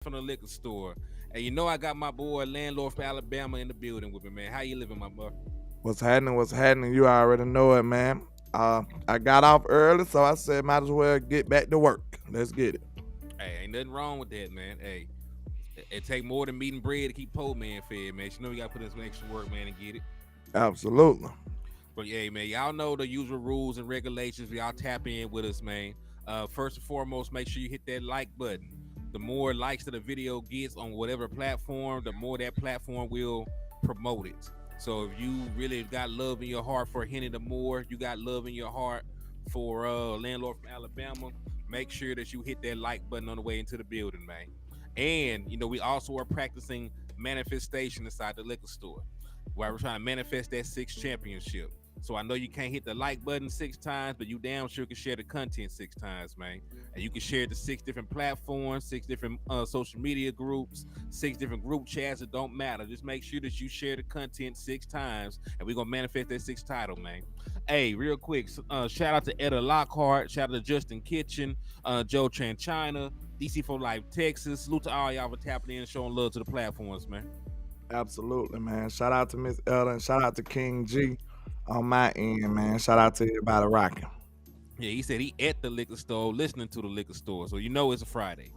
from the liquor store. And you know I got my boy landlord from Alabama in the building with me, man. How you living, my boy? What's happening? What's happening? You already know it, man. I got off early, so I said might as well get back to work. Let's get it. Hey, ain't nothing wrong with that, man. Hey, it take more than meat and bread to keep poor man fed, man. You know you gotta put in some extra work, man, and get it. Absolutely. But yeah, man, y'all know the usual rules and regulations. Y'all tap in with us, man. First and foremost, make sure you hit that like button. The more likes that the video gets on whatever platform, the more that platform will promote it. So if you really got love in your heart for Hennythemoor, you got love in your heart for landlord from Alabama, make sure that you hit that like button on the way into the building, man. And we also are practicing manifestation inside the liquor store, where we're trying to manifest that sixth championship. So I know you can't hit the like button 6 times, but you damn sure can share the content 6 times, man. And you can share it to 6 different platforms, 6 different social media groups, 6 different group chats. It don't matter. Just make sure that you share the content 6 times, and we're gonna manifest that sixth title, man. Hey, real quick, shout out to Etta Lockhart, shout out to Justin Kitchen, Joe Tranchina, DC for Life, Texas. Salute to all y'all for tapping in and showing love to the platforms, man. Absolutely, man. Shout out to Miss Elder and shout out to King G on my end, man. Shout out to everybody rocking. Yeah, he said he at the liquor store listening to the liquor store. So you know it's a Friday.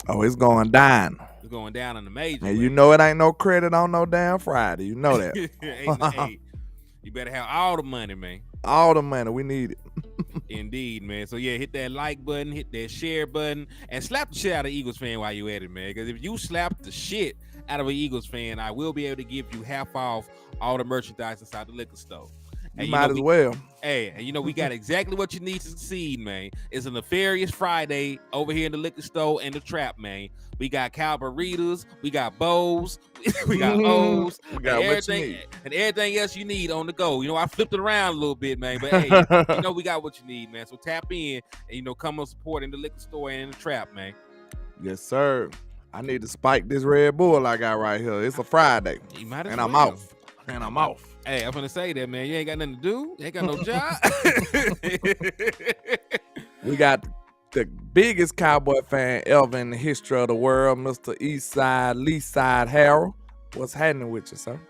Oh, it's going down. It's going down in the major. And you know it ain't no credit on no damn Friday. You know that. Hey, you better have all the money, man. All the money. We need it. Indeed, man. So yeah, hit that like button, hit that share button, and slap the shit out of Eagles fan while you at it, man. Because if you slap the shit out of an Eagles fan, I will be able to give you half off all the merchandise inside the liquor store. You might as well. Hey, and we got exactly what you need to succeed, man. It's a nefarious Friday over here in the liquor store and the trap, man. We got cow burritos, we got bows, we got O's, We got and what you everything, need. and everything else you need on the go. I flipped it around a little bit, man. But hey, we got what you need, man. So tap in and come on support in the liquor store and in the trap, man. Yes, sir. I need to spike this Red Bull I got right here. It's a Friday. You might as And well. I'm off. And I'm off. Hey, I'm gonna say that, man. You ain't got nothing to do. You ain't got no job. We got the biggest Cowboy fan ever in the history of the world, Mr. Eastside, Leaside Harold. What's happening with you, sir?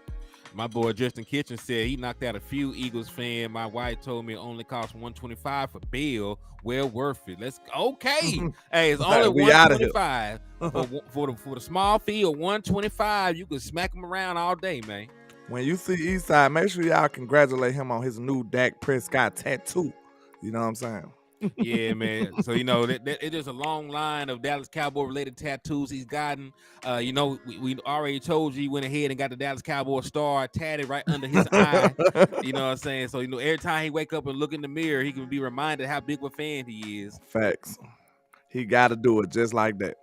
My boy Justin Kitchen said he knocked out a few Eagles fan. My wife told me it only costs $125 for bill. Well worth it. Let's okay. Hey, it's only We outta here. $125 for the small fee of $125. You can smack him around all day, man. When you see Eastside, make sure y'all congratulate him on his new Dak Prescott tattoo. You know what I'm saying? Yeah, man. So it's just a long line of Dallas Cowboy related tattoos he's gotten. We already told you he went ahead and got the Dallas Cowboy star tatted right under his eye. You know what I'm saying? So every time he wake up and look in the mirror, he can be reminded how big of a fan he is. Facts. He got to do it just like that.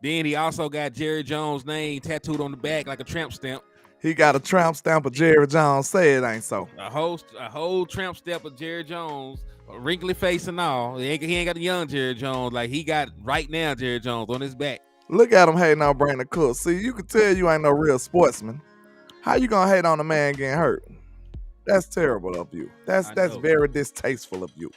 Then he also got Jerry Jones' name tattooed on the back like a tramp stamp. He got a tramp stamp of Jerry Jones. Say it ain't so. A whole tramp stamp of Jerry Jones, wrinkly face and all. He ain't got the young Jerry Jones like he got right now Jerry Jones on his back. Look at him hating on Brandon Cook. See, you can tell you ain't no real sportsman. How you gonna hate on a man getting hurt? That's terrible of you. That's very distasteful of you.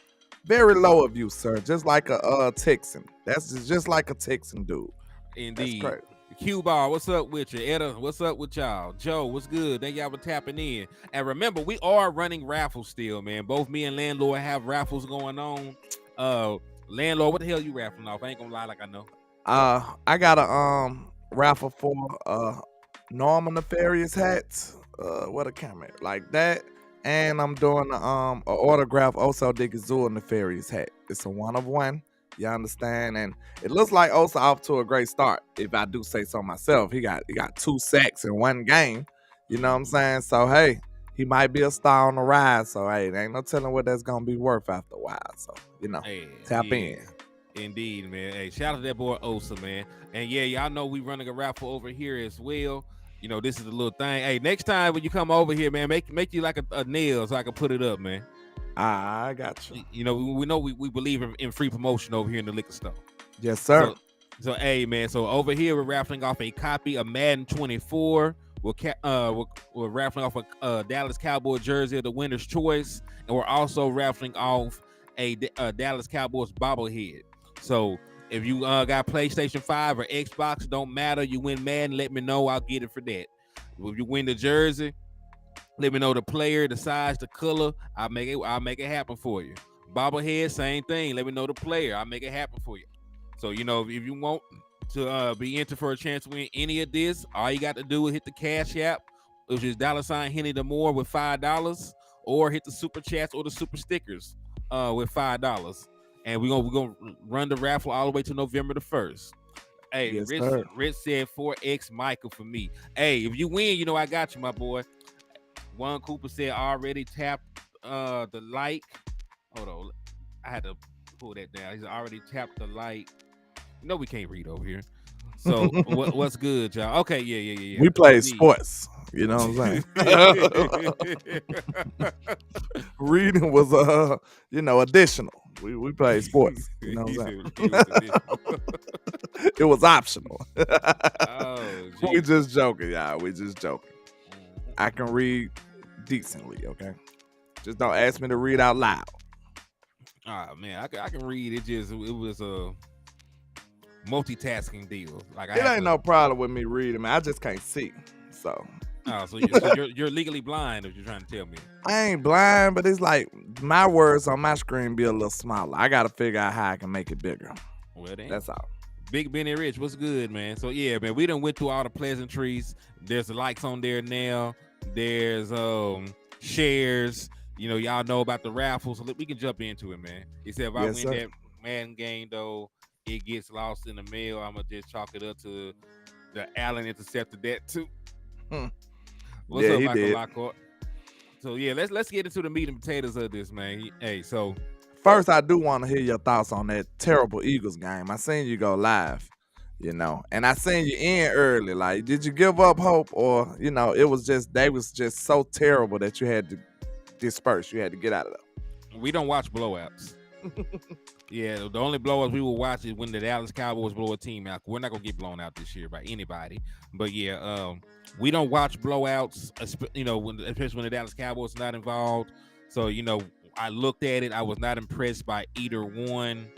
Very low of you, sir. Just like a Texan. That's just like a Texan dude. Indeed. That's crazy. Q Bar, what's up with you? Etta, what's up with y'all? Joe, what's good? Thank y'all for tapping in. And remember, we are running raffles still, man. Both me and Landlord have raffles going on. Landlord, what the hell you raffling off? I ain't gonna lie, like I know. I got a raffle for normal nefarious hats. What a camera like that. And I'm doing a autograph Oso Digazul nefarious hat. It's a 1-of-1. You understand? And it looks like Osa off to a great start. If I do say so myself, he got 2 sacks in 1 game. You know what I'm saying? So hey, he might be a star on the rise. So hey, there ain't no telling what that's gonna be worth after a while. So tap in. Indeed, man. Hey, shout out to that boy Osa, man. And yeah, y'all know we running a raffle over here as well. This is a little thing. Hey, next time when you come over here, man, make you like a nail so I can put it up, man. I got you. We know we believe in free promotion over here in the liquor store. Yes, sir. So hey, man. So over here we're raffling off a copy of Madden 24. We're raffling off a Dallas Cowboy jersey of the winner's choice, and we're also raffling off a Dallas Cowboys bobblehead. So If you got PlayStation 5 or Xbox, don't matter. You win Madden, let me know. I'll get it for that. If you win the jersey, let me know the player, the size, the color. I'll make it happen for you. Bobblehead, same thing. Let me know the player. I'll make it happen for you. So if you want to be entered for a chance to win any of this, all you got to do is hit the Cash App, which is $Hennythemoor with $5, or hit the super chats or the super stickers with $5. And we're gonna run the raffle all the way to November the 1st. Hey, Yes, Rich, sir. Rich said 4X Michael for me. Hey, if you win, I got you, my boy. Juan Cooper said already tapped the like. Hold on, I had to pull that down. He's already tapped the like. No, we can't read over here. So what's good, y'all? Okay, yeah. We play sports. You know what I'm saying? Reading was additional. We played sports. You know what I'm saying? It was optional. Oh, we just joking, y'all. We just joking. I can read decently, okay? Just don't ask me to read out loud. Oh man, I can read. It was a multitasking deal. Like it ain't no problem with me reading, man. I just can't see. So so you're legally blind if you're trying to tell me. I ain't blind, but it's like my words on my screen be a little smaller. I gotta figure out how I can make it bigger. Well, that's all. Big Benny Rich, what's good, man? So yeah, man, we done went through all the pleasantries. There's the likes on there now. There's shares. Y'all know about the raffle, so we can jump into it, man. He said if I win that Madden game though, it gets lost in the mail. I'm gonna just chalk it up to the Allen intercepted that too. What's up, Michael Lockhart? So yeah, let's get into the meat and potatoes of this, man. Hey, so first I do want to hear your thoughts on that terrible Eagles game. I seen you go live, and I seen you in early. Like, did you give up hope, or it was just they was just so terrible that you had to disperse? You had to get out of there. We don't watch blowouts. Yeah, the only blowouts we will watch is when the Dallas Cowboys blow a team out. We're not gonna get blown out this year by anybody. But yeah, we don't watch blowouts, especially when the Dallas Cowboys are not involved. So I looked at it. I was not impressed by either one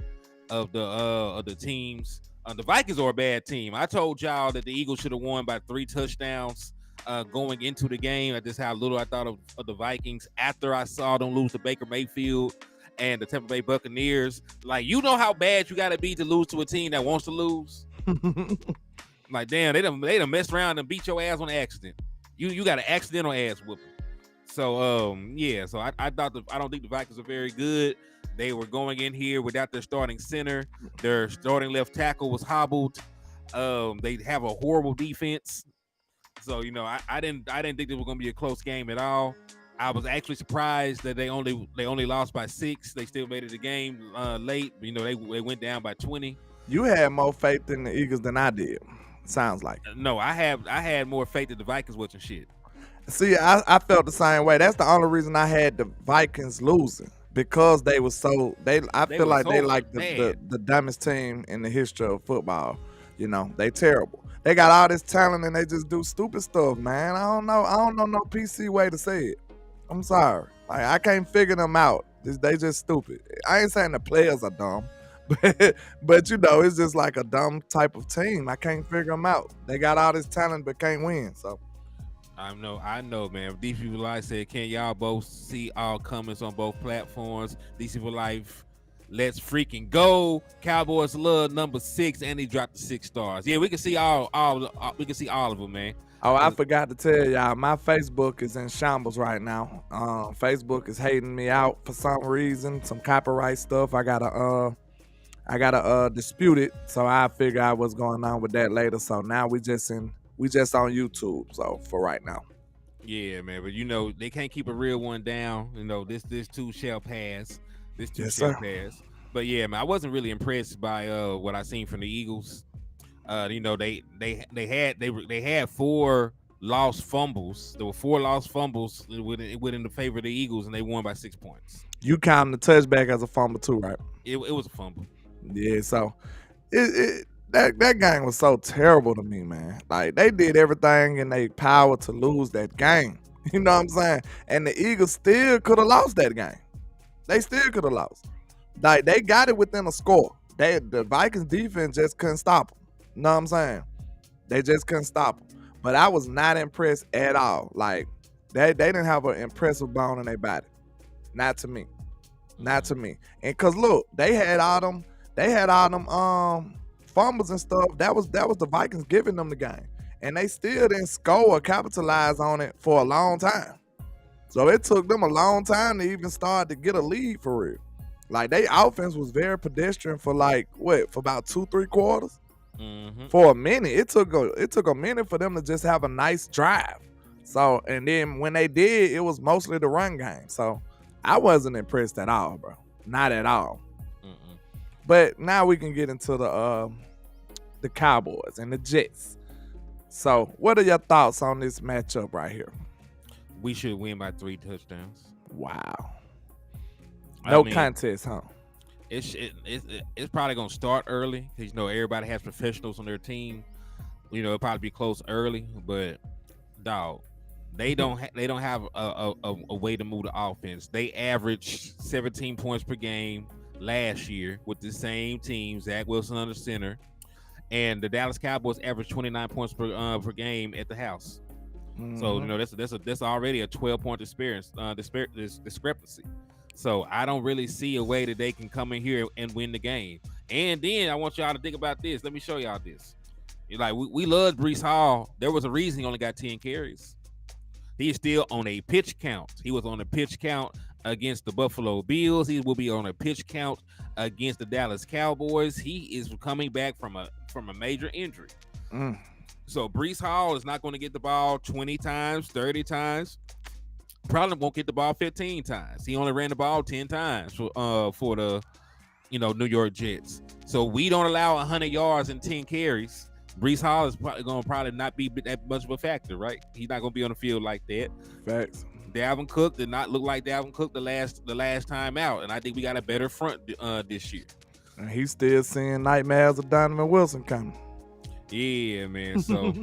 of the teams. The Vikings are a bad team. I told y'all that the Eagles should have won by 3 touchdowns going into the game. That's how little I thought of the Vikings after I saw them lose to Baker Mayfield and the Tampa Bay Buccaneers. Like, how bad you got to be to lose to a team that wants to lose. Like, damn, they done messed around and beat your ass on accident. You got an accidental ass whooping. So yeah, so I don't think the Vikings are very good. They were going in here without their starting center. Their starting left tackle was hobbled. They have a horrible defense. So I didn't think it was gonna be a close game at all. I was actually surprised that they only lost by 6. They still made it a game late. They went down by 20. You had more faith in the Eagles than I did. Sounds like. No, I had more faith that the Vikings wasn't shit. See, I felt the same way. That's the only reason I had the Vikings losing, because they were so I feel like they like the dumbest team in the history of football. They terrible. They got all this talent and they just do stupid stuff, man. I don't know no PC way to say it. I'm sorry. Like, I can't figure them out. They just stupid. I ain't saying the players are dumb, but it's just like a dumb type of team. I can't figure them out. They got all this talent but can't win. So I know, man. DC for Life said, can y'all both see all comments on both platforms? DC for Life, let's freaking go. Cowboys love number 6, and he dropped the 6 stars. Yeah, we can see all of them, man. Oh, I forgot to tell y'all, my Facebook is in shambles right now. Facebook is hating me out for some reason, some copyright stuff. I gotta dispute it, so I figure out what's going on with that later. So now we just on YouTube. So for right now. Yeah, man, but they can't keep a real one down. This too shall pass. This too shall pass. But yeah, man, I wasn't really impressed by what I seen from the Eagles. They had 4 lost fumbles. There were 4 lost fumbles within the favor of the Eagles, and they won by 6 points. You count the touchback as a fumble too, right? It was a fumble. Yeah, so that game was so terrible to me, man. Like, they did everything in their power to lose that game. You know what I'm saying? And the Eagles still could have lost that game. They still could have lost. Like, they got it within a score. the Vikings defense just couldn't stop them. You know what I'm saying? They just couldn't stop them. But I was not impressed at all. Like they didn't have an impressive bone in their body. Not to me. Not to me. And cause look, they had all them fumbles and stuff. That was the Vikings giving them the game. And they still didn't score or capitalize on it for a long time. So it took them a long time to even start to get a lead for real. Like their offense was very pedestrian for for about 2-3 quarters. Mm-hmm. For a minute. It took a minute for them to just have a nice drive. So and then when they did, it was mostly the run game. So I wasn't impressed at all, bro. Not at all. Mm-mm. But now we can get into the Cowboys and the Jets. So what are your thoughts on this matchup right here? We should win by 3 touchdowns. Wow. I No mean, contest, huh? It's probably gonna start early because everybody has professionals on their team. It'll probably be close early, but dog, they don't have a way to move the offense. They averaged 17 points per game last year with the same team, Zach Wilson under center, and the Dallas Cowboys averaged 29 points per game at the house. Mm-hmm. So that's already a 12-point discrepancy. So I don't really see a way that they can come in here and win the game. And then I want y'all to think about this. Let me show y'all this. Like we loved Breece Hall. There was a reason he only got 10 carries. He's still on a pitch count. He was on a pitch count against the Buffalo Bills. He will be on a pitch count against the Dallas Cowboys. He is coming back from a major injury. So Breece Hall is not going to get the ball 20 times, 30 times. Probably won't get the ball 15 times. He only ran the ball 10 times for the New York Jets. So we don't allow 100 yards and 10 carries. Breece Hall is probably not be that much of a factor, right? He's not going to be on the field like that. Facts. Dalvin Cook did not look like Dalvin Cook the last time out, and I think we got a better front this year. And he's still seeing nightmares of Donovan Wilson coming. Yeah, man. So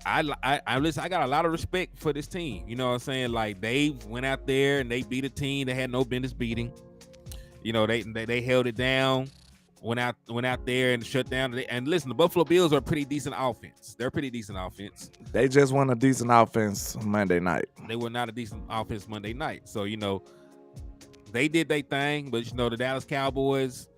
I got a lot of respect for this team. You know what I'm saying? Like they went out there and they beat a team they had no business beating. They held it down. Went out there and shut down. And listen, the Buffalo Bills are a pretty decent offense. They're a pretty decent offense. They just won a decent offense Monday night. They were not a decent offense Monday night. So, they did their thing. But, the Dallas Cowboys,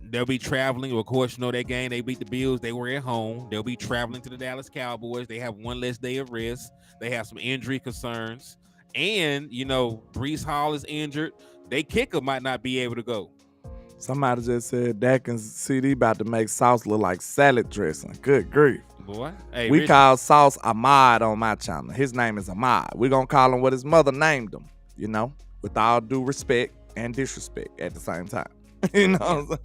they'll be traveling. Of course, that game, they beat the Bills. They were at home. They'll be traveling to the Dallas Cowboys. They have one less day of rest. They have some injury concerns. And, Breece Hall is injured. They kicker might not be able to go. Somebody just said Dak and CD about to make sauce look like salad dressing. Good grief. Boy. Hey, we call sauce Ahmad on my channel. His name is Ahmad. We're going to call him what his mother named him, with all due respect and disrespect at the same time. You know what I'm saying?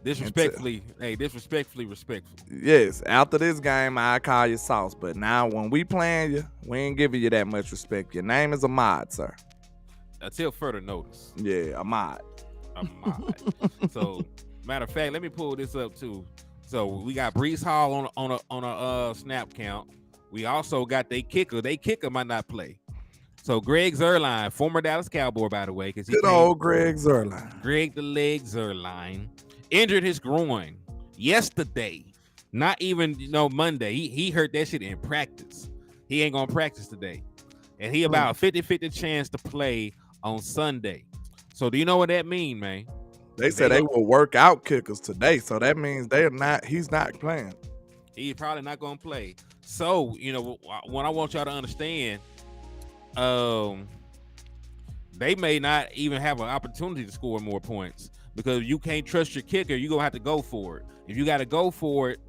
Disrespectfully, respectful. Yes, after this game, I call you sauce. But now when we playing you, we ain't giving you that much respect. Your name is Ahmad, sir. Until further notice. Yeah, Ahmad. So, matter of fact, let me pull this up too. So we got Breece Hall on a snap count. We also got their kicker. Their kicker might not play. So Greg Zuerlein, former Dallas Cowboy, by the way, because good old Greg Zuerlein. Greg the Leg Zuerlein injured his groin yesterday. Not even Monday. He hurt that shit in practice. He ain't gonna practice today, and he about a 50-50 chance to play on Sunday. So do you know what that mean, man? They said they will work out kickers today, so that means he's not playing. He's probably not going to play. So, what I want y'all to understand, they may not even have an opportunity to score more points because you can't trust your kicker. You're going to have to go for it. If you got to go for it,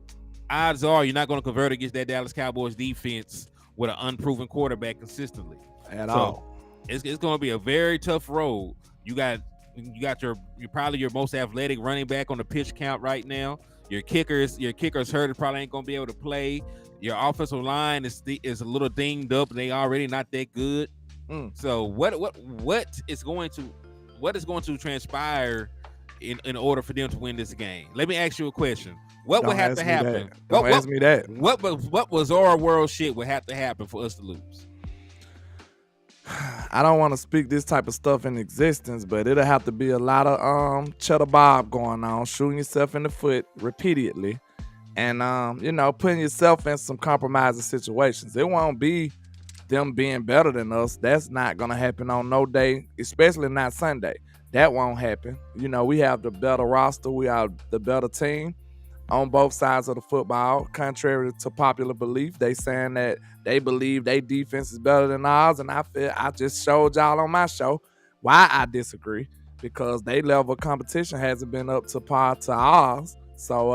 odds are you're not going to convert against that Dallas Cowboys defense with an unproven quarterback consistently. At all. It's going to be a very tough road. You got you're probably your most athletic running back on the pitch count right now. Your kicker's hurt. It probably ain't gonna be able to play. Your offensive line is a little dinged up. They already not that good. So what is going to transpire in order for them to win this game? Let me ask you a question. What would have to happen? Don't ask me that. What was our world shit would have to happen for us to lose? I don't want to speak this type of stuff in existence, but it'll have to be a lot of cheddar bob going on, shooting yourself in the foot repeatedly, and putting yourself in some compromising situations. It won't be them being better than us. That's not gonna happen on no day, especially not Sunday. That won't happen. We have the better roster, we have the better team on both sides of the football. Contrary to popular belief, they saying that they believe their defense is better than ours, and I just showed y'all on my show why I disagree, because they level of competition hasn't been up to par to ours. So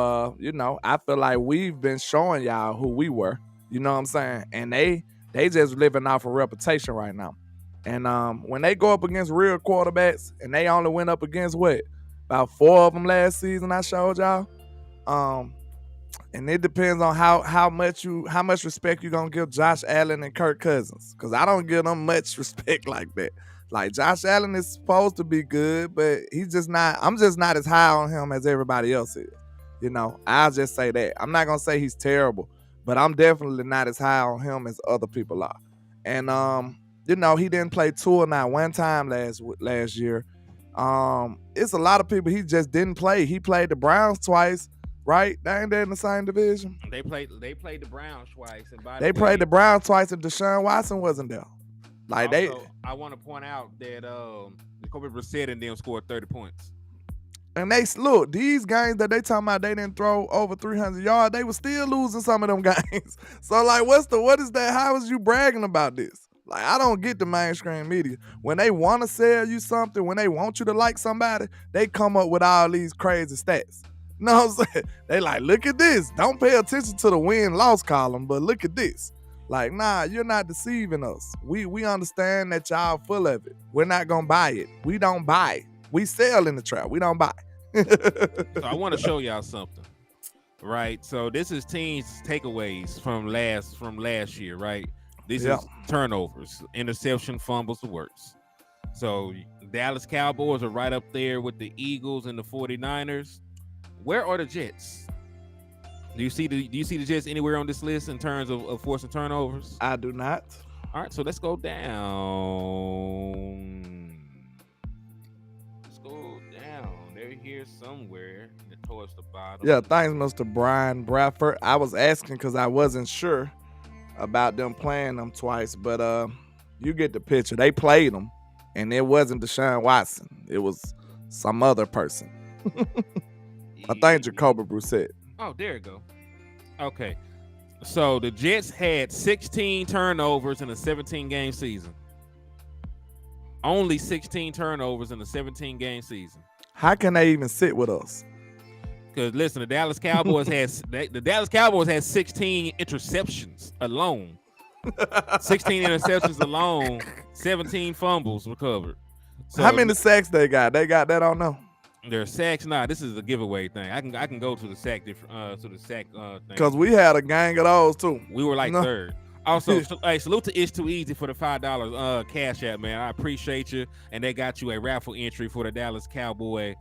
I feel like we've been showing y'all who we were. You know what I'm saying? And they just living off a reputation right now. And when they go up against real quarterbacks, and they only went up against what? About 4 of them last season I showed y'all. And it depends on how much respect you gonna give Josh Allen and Kirk Cousins. Cause I don't give them much respect like that. Like Josh Allen is supposed to be good, but he's just not. I'm just not as high on him as everybody else is. I'll just say that. I'm not gonna say he's terrible, but I'm definitely not as high on him as other people are. And he didn't play Tua not one time last year. It's a lot of people he just didn't play. He played the Browns twice, right? They ain't in the same division. They played the Browns twice, and they played the Browns twice, and Deshaun Watson wasn't there. Like also, I want to point out that Jacoby Brissett and them scored 30 points. And these games that they talking about, they didn't throw over 300 yards. They were still losing some of them games. So like, what is that? How is you bragging about this? Like, I don't get the mainstream media. When they want to sell you something, when they want you to like somebody, they come up with all these crazy stats. You know what I'm saying? They like, look at this. Don't pay attention to the win-loss column, but look at this. Like, nah, you're not deceiving us. We understand that y'all full of it. We're not going to buy it. We don't buy. We sell in the trap. We don't buy. So I want to show y'all something. Right? So this is teams' takeaways from last year, right? This is turnovers, interception, fumbles, the works. So Dallas Cowboys are right up there with the Eagles and the 49ers. Where are the Jets? Do you see the Jets anywhere on this list in terms of forcing turnovers? I do not. All right, so let's go down. They're here somewhere towards the bottom. Yeah, thanks, Mr. Brian Bradford. I was asking because I wasn't sure about them playing them twice, but you get the picture. They played them, and it wasn't Deshaun Watson. It was some other person. I think Jacoby Brissett. Oh, there you go. Okay. So the Jets had 16 turnovers in a 17-game season. Only 16 turnovers in a 17-game season. How can they even sit with us? Because listen, the Dallas Cowboys had 16 interceptions alone. 16 interceptions alone, 17 fumbles recovered. So how many sacks they got? They got that on them. Their sacks, this is a giveaway thing. I can go to the sack thing. Because we had a gang of those too. We were like third. Also, hey, salute to It's Too Easy for the $5 cash app, man. I appreciate you. And they got you a raffle entry for the Dallas Cowboy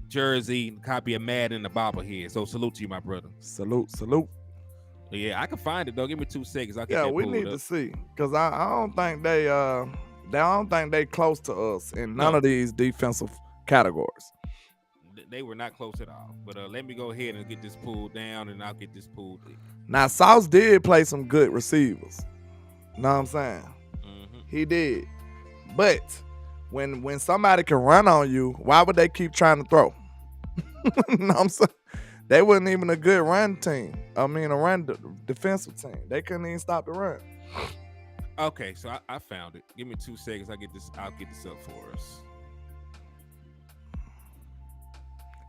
jersey, copy of Madden, and the bobblehead. So salute to you, my brother. Salute. Yeah, I can find it though. Give me 2 seconds. We need to see, because I don't think they close to us in none of these defensive categories. They were not close at all. But let me go ahead and get this pulled down, and I'll get this pulled in. Now, Sauce did play some good receivers. Know what I'm saying? Mm-hmm. He did. But when somebody can run on you, why would they keep trying to throw? Know what I'm saying? They wasn't even a good run team. I mean, a run defensive team. They couldn't even stop the run. Okay, so I found it. Give me 2 seconds. I'll get this up for us.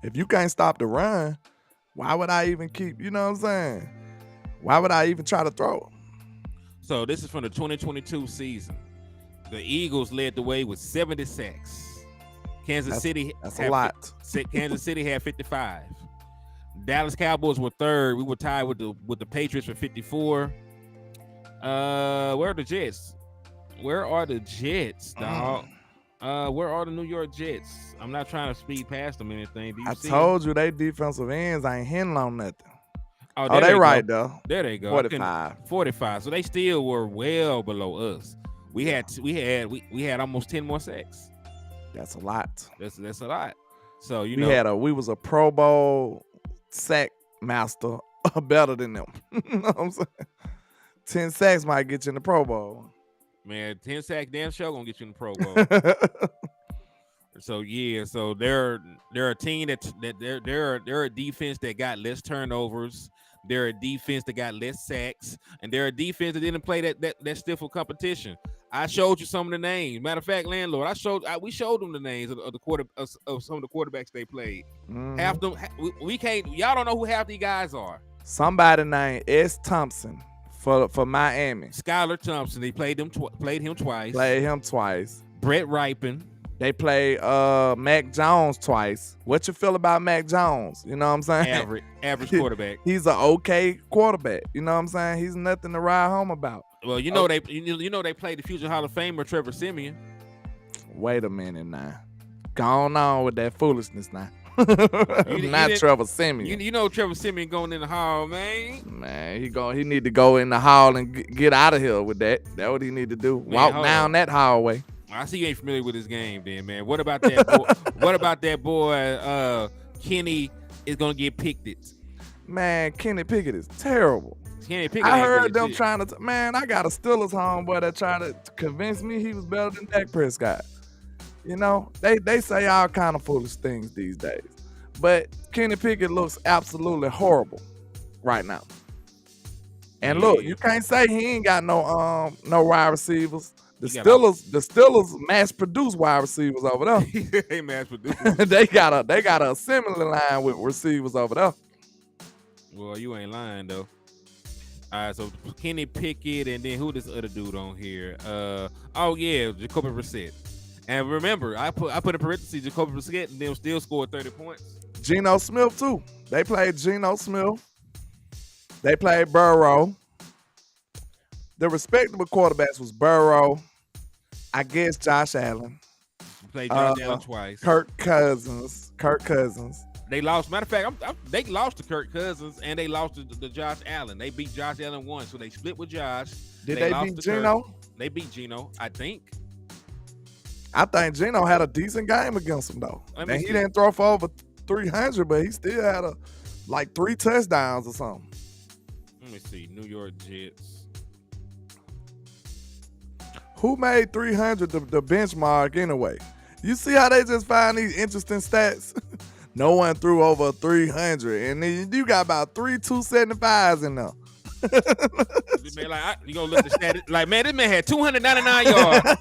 If you can't stop the run, why would I even keep, you know what I'm saying? Why would I even try to throw? So this is from the 2022 season. The Eagles led the way with 70 sacks. Kansas City a lot. Kansas City had 55. Dallas Cowboys were third. We were tied with the Patriots for 54. Where are the Jets? Where are the Jets, dog? Where are the New York Jets? I'm not trying to speed past them or anything. Do you see told you they defensive ends ain't hitting on nothing. Oh, Oh, there they they right go. though. There they go. 45. 45. So they still were well below us. We Yeah. had almost 10 more sacks. That's a lot. That's a lot. So We was a Pro Bowl sack master better than them. You know what I'm saying? 10 sacks might get you in the Pro Bowl. man, 10 sack damn sure gonna get you in the Pro Bowl. So yeah, so they're a team that they're a defense that got less turnovers. They're a defense that got less sacks, and they're a defense that didn't play that stiff of competition. I showed you some of the names. Matter of fact, landlord, we showed them the names of some of the quarterbacks they played. Mhm. Half them we can't. Y'all don't know who half these guys are. Somebody named S. Thompson for Miami. Skylar Thompson. They played him twice. Played him twice. Brett Ripon. They played Mac Jones twice. What you feel about Mac Jones? You know what I'm saying? Average quarterback. He's an okay quarterback. You know what I'm saying? He's nothing to ride home about. Well, they played the future Hall of Famer Trevor Siemian. Wait a minute now. Going on with that foolishness now. Not Trevor Siemian. You know Trevor Siemian going in the hall, man. Man, he need to go in the hall and get out of here with that. That's what he need to do. Man, walk down that hallway. I see you ain't familiar with this game, then, man. What about that boy? What about that boy? Kenny is gonna get picked. Man, Kenny Pickett is terrible. Kenny Pickett. I heard them trying to. Man, I got a Steelers homeboy that tried to convince me he was better than Dak Prescott. You know, they say all kind of foolish things these days, but Kenny Pickett looks absolutely horrible right now. And look, you can't say he ain't got no wide receivers. The Steelers mass produce wide receivers over there. They mass produce. they got a similar line with receivers over there. Well, you ain't lying though. All right, so Kenny Pickett, and then who this other dude on here? Jacoby Brissett. And remember, I put in parentheses Jacoby Brissett, and then still scored 30 points. Geno Smith too. They played Geno Smith. They played Burrow. The respectable quarterbacks was Burrow, I guess Josh Allen. Played Josh Allen twice. Kirk Cousins. They lost. Matter of fact, they lost to Kirk Cousins and they lost to Josh Allen. They beat Josh Allen once, so they split with Josh. Did they beat Geno? They beat Geno, I think. I think Geno had a decent game against him though. And he didn't throw for over 300, but he still had like 3 touchdowns or something. Let me see. New York Jets. Who made 300 the benchmark anyway? You see how they just find these interesting stats? No one threw over 300, and then you got about 3 275s in there. Man, you gonna look at the stat? Like, man, this man had 299 yards.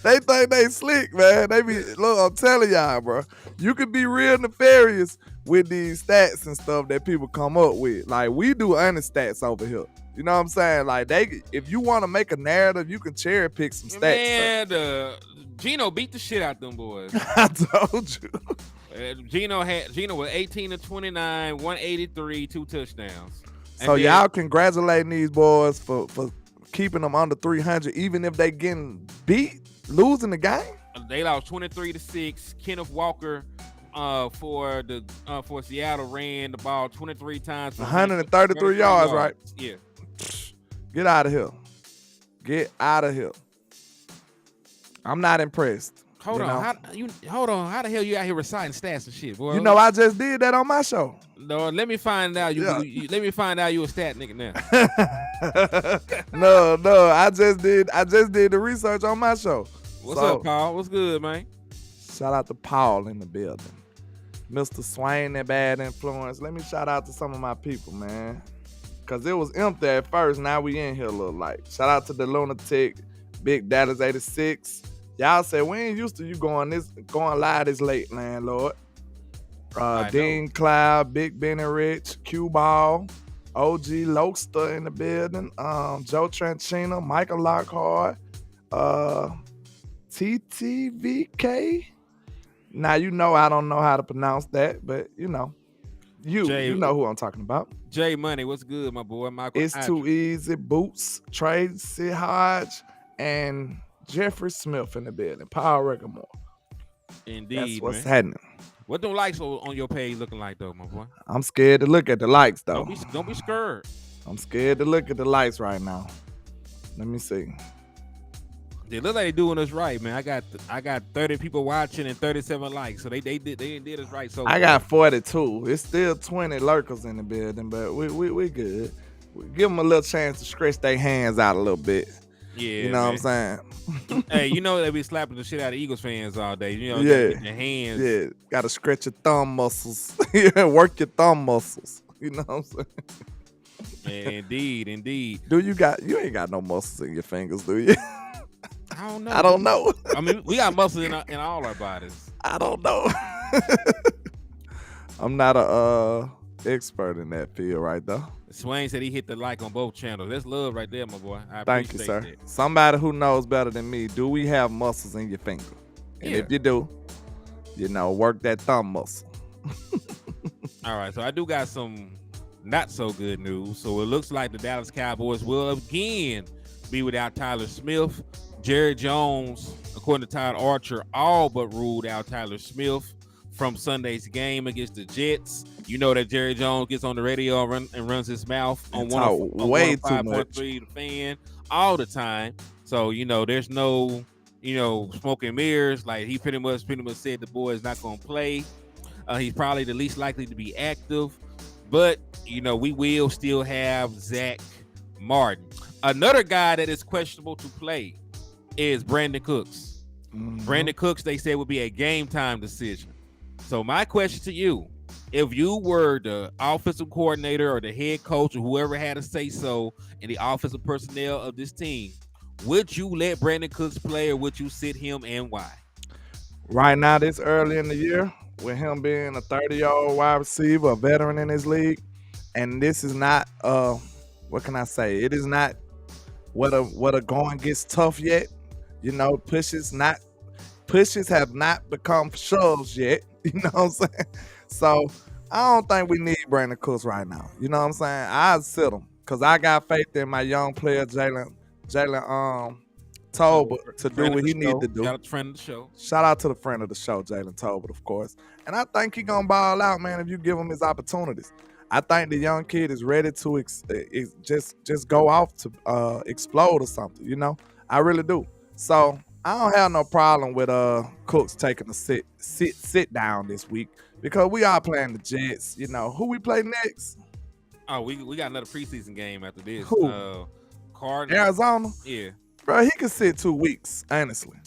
They think they slick, man. Look, I'm telling y'all, bro. You could be real nefarious with these stats and stuff that people come up with. Like, we do honest stats over here. You know what I'm saying? Like, if you want to make a narrative, you can cherry pick some stats. Man, Geno beat the shit out them boys. I told you. Geno was 18 to 29, 183, 2 touchdowns. So y'all congratulating these boys for keeping them under 300, even if they getting beat, losing the game. They lost 23-6. Kenneth Walker for Seattle ran the ball 23 times. For 133 yards, right? Yeah. Get out of here. Get out of here. I'm not impressed. Hold on. How the hell you out here reciting stats and shit, boy? You know, I just did that on my show. No, let me find out. Let me find out you a stat nigga now. no, I just did the research on my show. What's up, Paul? What's good, man? Shout out to Paul in the building. Mr. Swain and Bad Influence. Let me shout out to some of my people, man. Cause it was empty at first. Now we in here a little light. Shout out to the Lunatic, Big Dallas 86. Y'all said we ain't used to you going live this late, landlord. Dean Cloud, Big Benny Rich, Q Ball, OG Lokester in the building, Joe Tranchina, Michael Lockhart, TTVK. Now you know I don't know how to pronounce that, but you know. You know who I'm talking about. Jay Money, what's good, my boy? Michael. It's Too Easy, Boots, Tracy Hodge, and Jeffrey Smith in the building. Power Record more. Indeed, that's what's man. happening. What them likes on your page looking like though, my boy? I'm scared to look at the likes though. Don't be scared. I'm scared to look at the likes right now. Let me see. They look like they doing us right, man. I got 30 people watching and 37 likes, so they did us right. So I got 42. It's still 20 lurkers in the building, but we good. We give them a little chance to stretch their hands out a little bit. Yeah, you know what I'm saying? Hey, you know they be slapping the shit out of Eagles fans all day. You know, Yeah. their hands. Yeah, gotta stretch your thumb muscles. Work your thumb muscles. You know what I'm saying? Yeah, indeed. You ain't got no muscles in your fingers, do you? I don't know. I don't know. I mean, we got muscles in all our bodies. I don't know. I'm not a expert in that field right there. Swain said he hit the like on both channels. That's love right there, my boy. I Thank you, sir. that. Somebody who knows better than me, do we have muscles in your finger? And if you do, work that thumb muscle. All right, so I do got some not so good news. So it looks like the Dallas Cowboys will again be without Tyler Smith. Jerry Jones, according to Todd Archer, all but ruled out Tyler Smith from Sunday's game against the Jets. You know that Jerry Jones gets on the radio and runs his mouth on 105.3 The Fan all the time. So, there's no, smoke and mirrors. Like he pretty much said the boy is not going to play. He's probably the least likely to be active. But, we will still have Zach Martin. Another guy that is questionable to play is Brandon Cooks. Mm-hmm. Brandon Cooks, they said, would be a game time decision. So my question to you, if you were the offensive coordinator or the head coach or whoever had a say so in the offensive personnel of this team, would you let Brandon Cooks play or would you sit him and why? Right now, this early in the year, with him being a 30-year-old wide receiver, a veteran in his league, and this is not, what can I say? It is not what a going gets tough yet. Pushes have not become shoves yet. You know what I'm saying? So I don't think we need Brandon Cooks right now. You know what I'm saying? I'd sit him because I got faith in my young player Jalen Tolbert to do what he needs to do. Shout out to friend of the show. Shout out to the friend of the show, Jalen Tolbert, of course. And I think he gonna ball out, man, if you give him his opportunities. I think the young kid is ready to just go off to explode or something. I really do. So I don't have no problem with Cooks taking a sit down this week because we are playing the Jets. Who we play next? Oh, we got another preseason game after this. Who? Cardinals. Arizona? Yeah. Bro, he can sit 2 weeks, honestly.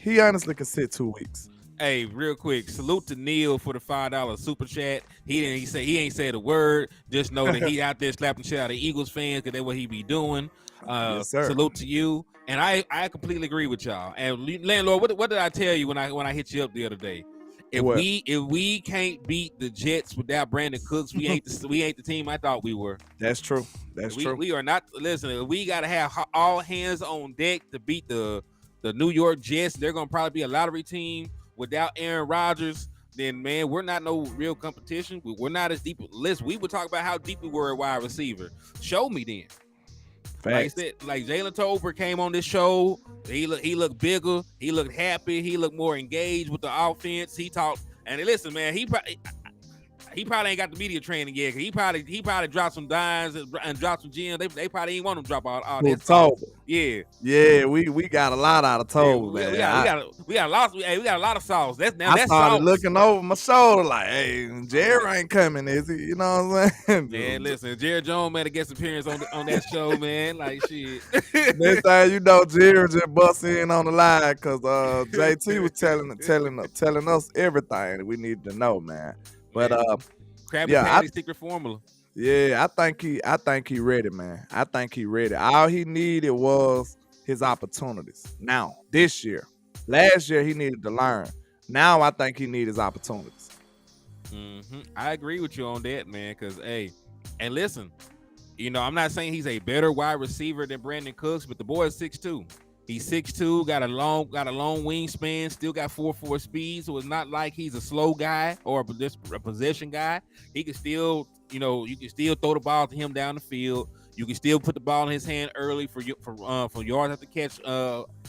He honestly can sit 2 weeks. Hey, real quick, salute to Neil for the $5 super chat. He ain't said a word. Just know that he out there slapping shit out of Eagles fans because that's what he be doing. Yes, sir. Salute to you. And I completely agree with y'all. And landlord, what did I tell you when I hit you up the other day? If we can't beat the Jets without Brandon Cooks, we ain't the team I thought we were. That's true. True. We are not. Listen, we got to have all hands on deck to beat the New York Jets. They're gonna probably be a lottery team without Aaron Rodgers. Then man, we're not no real competition. We're not as deep. Listen, we would talk about how deep we were at wide receiver. Show me then. Facts. Like Jalen Tolbert came on this show. He looked bigger. He looked happy. He looked more engaged with the offense. He talked. And listen, man, he probably ain't got the media training yet. He probably dropped some dimes and dropped some gems. They probably ain't want him to drop all that stuff. Yeah, we got a lot out of Tolbert, man. We got a lot of sauce. I started sauce. looking over my shoulder like, hey, Jerry ain't coming, is he? You know what I'm saying? Yeah, listen, Jerry Jones made a guest appearance on that show, man. Like shit. Next time you know, Jerry just bust in on the line because JT was telling us everything we needed to know, man. But Krabby Patty's secret formula. Yeah, I think he ready, man. I think he ready. All he needed was his opportunities. Now, this year. Last year he needed to learn. Now I think he needs his opportunities. Mm-hmm. I agree with you on that, man. Cause and listen, I'm not saying he's a better wide receiver than Brandon Cooks, but the boy is 6'2". He's 6'2", got a long wingspan, still got 4.4 speed, so it's not like he's a slow guy or a possession guy. He can still, you can still throw the ball to him down the field. You can still put the ball in his hand early for yards after catch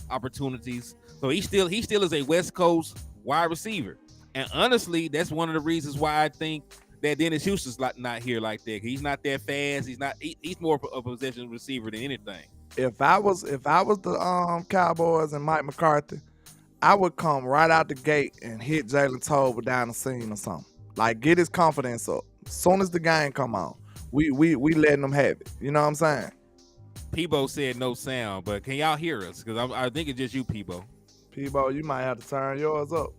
opportunities. So he still is a West Coast wide receiver. And honestly, that's one of the reasons why I think that Dennis Houston's not here like that. He's not that fast. He's more of a possession receiver than anything. If I was the Cowboys and Mike McCarthy, I would come right out the gate and hit Jalen Tolbert down the seam or something. Like get his confidence up. As soon as the game come on, we letting them have it. You know what I'm saying? Peebo said no sound, but can y'all hear us? Because I think it's just you, Peebo. Peebo, you might have to turn yours up.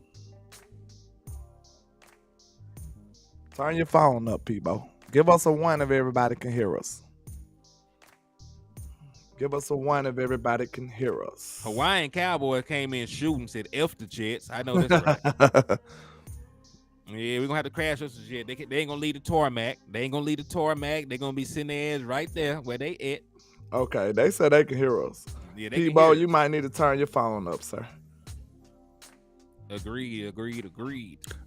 Turn your phone up, Peebo. Give us a one if everybody can hear us. Give us a one if everybody can hear us. Hawaiian Cowboy came in shooting, said F the Jets. I know that's right. Yeah, we're gonna have to crash us shit. They ain't gonna lead the tarmac. They ain't gonna lead the tarmac. They're gonna be sitting their ass right there where they at. Okay, they said they can hear us. Yeah, they Peebo, you might need to turn your phone up, sir. Agreed.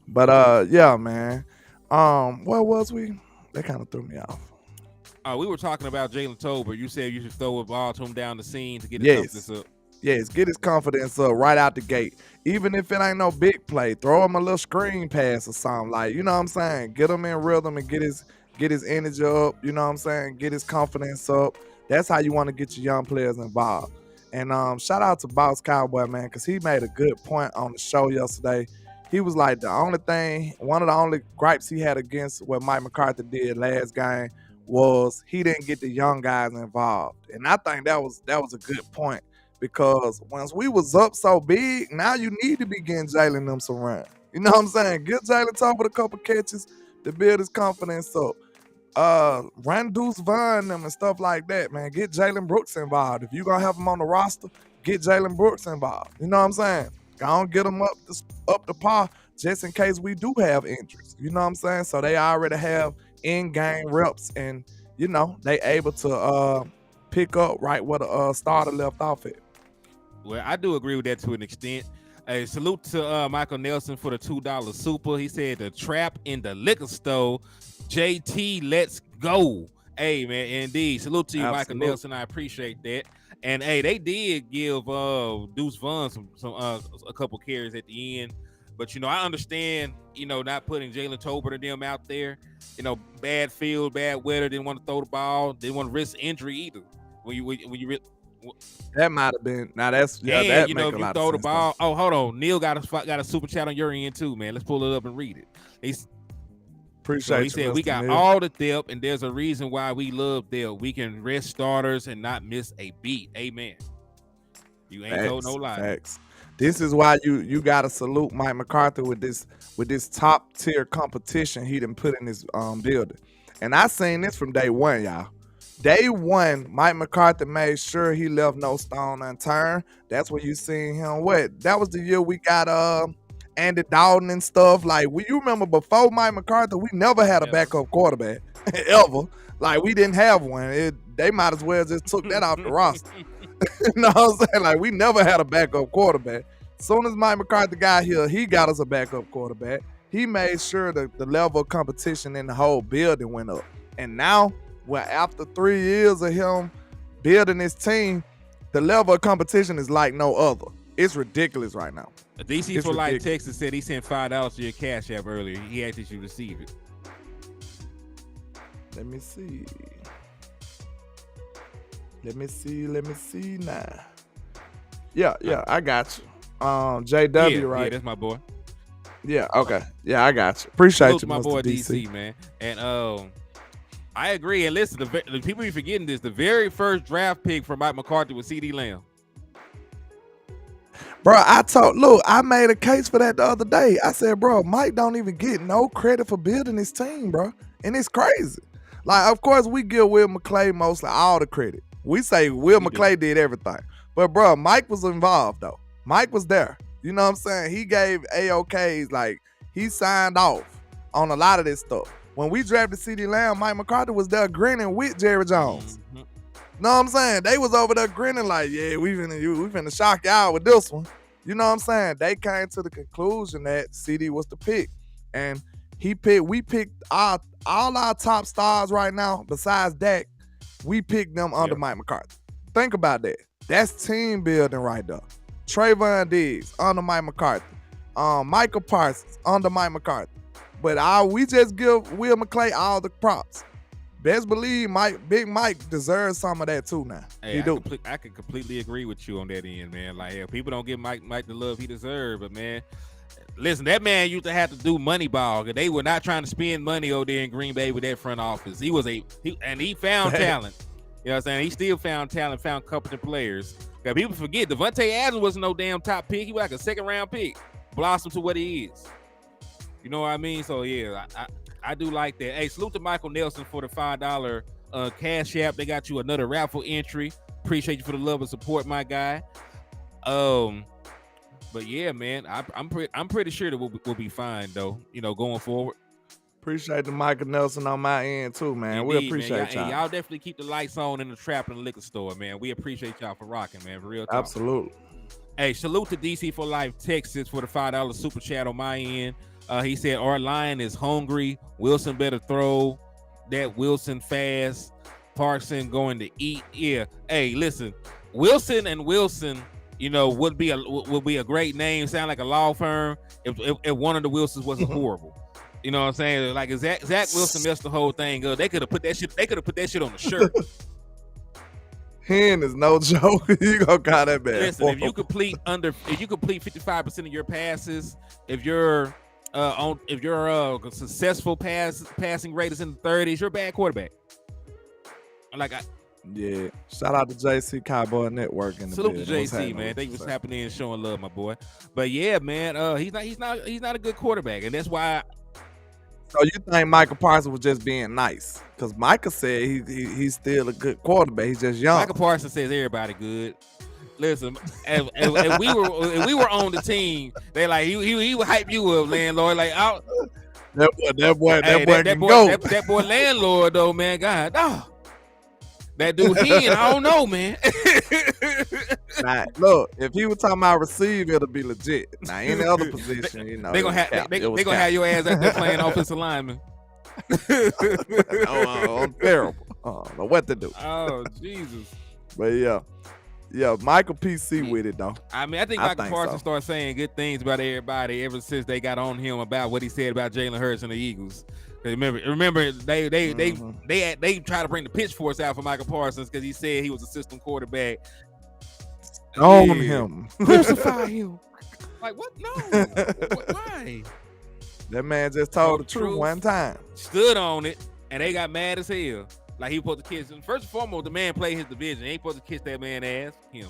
But yeah, man. Where was we? That kind of threw me off. We were talking about Jalen Tolbert. You said you should throw a ball to him down the seam to get his confidence up. Yes, get his confidence up right out the gate. Even if it ain't no big play, throw him a little screen pass or something. Like, you know what I'm saying? Get him in rhythm and get his energy up. You know what I'm saying? Get his confidence up. That's how you want to get your young players involved. And shout out to Boss Cowboy, man, because he made a good point on the show yesterday. He was like, one of the only gripes he had against what Mike McCarthy did last game was he didn't get the young guys involved. And I think that was a good point, because once we was up so big, now you need to be getting Jalen them some run. You know what I'm saying? Get Jalen top with a couple catches to build his confidence up. Run Deuce Vaughn them and stuff like that, man. Get Jalen Brooks involved. If you gonna have him on the roster, get Jalen Brooks involved. You know what I'm saying? Go on, get them up to par just in case we do have injuries. You know what I'm saying? So they already have in-game reps, and you know they able to pick up right where the starter left off at. Well, I do agree with that to an extent. A salute to Michael Nelson for the $2 super. He said the trap in the liquor store. JT, let's go. Hey, man, indeed. Salute to you, Michael Nelson. I appreciate that. And hey, they did give Deuce Vaughn a couple carries at the end. But, you know, I understand, you know, not putting Jalen Tolbert and them out there. You know, bad field, bad weather, didn't want to throw the ball, didn't want to risk injury either. That might have been. Now that's that you know, if you throw the ball. Oh, hold on. Neil got a super chat on your end too, man. Let's pull it up and read it. Appreciate he said we got Neil. all the depth, and there's a reason why we love depth. We can rest starters and not miss a beat. Amen. You ain't told no lie. Facts. This is why you gotta salute Mike McCarthy with this top tier competition he done put in his building. And I seen this from day one, y'all. Day one, Mike McCarthy made sure he left no stone unturned. That's what you seen him with. That was the year we got Andy Dalton and stuff. Like, you remember before Mike McCarthy, we never had a backup quarterback ever. Like, we didn't have one. They might as well just took that off the roster. You know what I'm saying? Like, we never had a backup quarterback. As soon as Mike McCarthy got here, he got us a backup quarterback. He made sure that the level of competition in the whole building went up. And now, well, after 3 years of him building his team, the level of competition is like no other. It's ridiculous right now. DC for Life Texas said he sent $5 to your Cash App earlier. He asked if you receive it. Let me see. Let me see now. Yeah, I got you. JW, right? Yeah, that's my boy. Yeah, okay. Yeah, I got you. Appreciate you, my Mr. boy DC, man. And I agree. And listen, the people be forgetting this. The very first draft pick for Mike McCarthy was CeeDee Lamb. Bro, I made a case for that the other day. I said, bro, Mike don't even get no credit for building his team, bro. And it's crazy. Like, of course, we give Will McClay mostly all the credit. We say Will McClay did everything. But, bro, Mike was involved, though. Mike was there. You know what I'm saying? He gave AOKs, like, he signed off on a lot of this stuff. When we drafted CeeDee Lamb, Mike McCarthy was there grinning with Jerry Jones. Mm-hmm. Know what I'm saying? They was over there grinning like, yeah, we finna shock y'all with this one. You know what I'm saying? They came to the conclusion that CeeDee was the pick. And we picked all our top stars right now, besides Dak, we picked them under Mike McCarthy. Think about that. That's team building right there. Trayvon Diggs under Mike McCarthy. Michael Parsons under Mike McCarthy. But we just give Will McClay all the props. Best believe Big Mike deserves some of that too now. Hey, I can completely agree with you on that end, man. Like, hell, people don't give Mike the love he deserves, but man, listen, that man used to have to do Moneyball. They were not trying to spend money over there in Green Bay with that front office. He found talent. You know what I'm saying? He still found talent, found competent players. Cause people forget Devontae Adams wasn't no damn top pick. He was like a second round pick. Blossomed to what he is. You know what I mean? So yeah, I do like that. Hey, salute to Michael Nelson for the $5 Cash App. They got you another raffle entry. Appreciate you for the love and support, my guy. But yeah, man, I'm pretty sure that we'll be fine though. You know, going forward. Appreciate the Michael Nelson on my end too, man. Indeed, we appreciate y'all. Y'all definitely keep the lights on in the trap and the liquor store, man. We appreciate y'all for rocking, man. For real talk. Absolutely. Hey, salute to DC for Life Texas for the $5 super chat on my end. He said our line is hungry. Wilson better throw that Wilson fast. Parson going to eat. Yeah. Hey, listen, Wilson and Wilson, you know, would be a great name. Sound like a law firm if one of the Wilsons wasn't horrible. You know what I'm saying? Like, Zach Wilson messed the whole thing up. They could have put that shit on the shirt. Hen is no joke. You gonna call that bad? Listen, if you complete 55% of your passes, if your successful passing rate is in the 30s, you're a bad quarterback. Yeah. Shout out to JC Cowboy Network and salute to JC, man. Thank you for tapping in and showing love, my boy. But yeah, man, he's not a good quarterback, and that's why. So you think Michael Parsons was just being nice? Because Micah said he's still a good quarterback. He's just young. Michael Parsons says everybody good. Listen, if we were on the team, they like he would hype you up, landlord. Like that boy landlord though, man. God, oh, that dude I don't know, man. Now, look, if he was talking about receive, it'll be legit. Now, any other position, you know, they gonna have your ass out there playing offensive lineman. I'm terrible. I don't know what to do. Oh, Jesus. But yeah, Michael PC with it though. I mean, I think Michael Parsons started saying good things about everybody ever since they got on him about what he said about Jalen Hurts and the Eagles. Remember, they tried to bring the pitchforks out for Michael Parsons because he said he was a system quarterback. Own him, crucify him. Like what? No, why? That man just told the truth one time, stood on it, and they got mad as hell. Like he supposed to kiss him. First and foremost, the man played his division. He ain't supposed to kiss that man's ass. Him.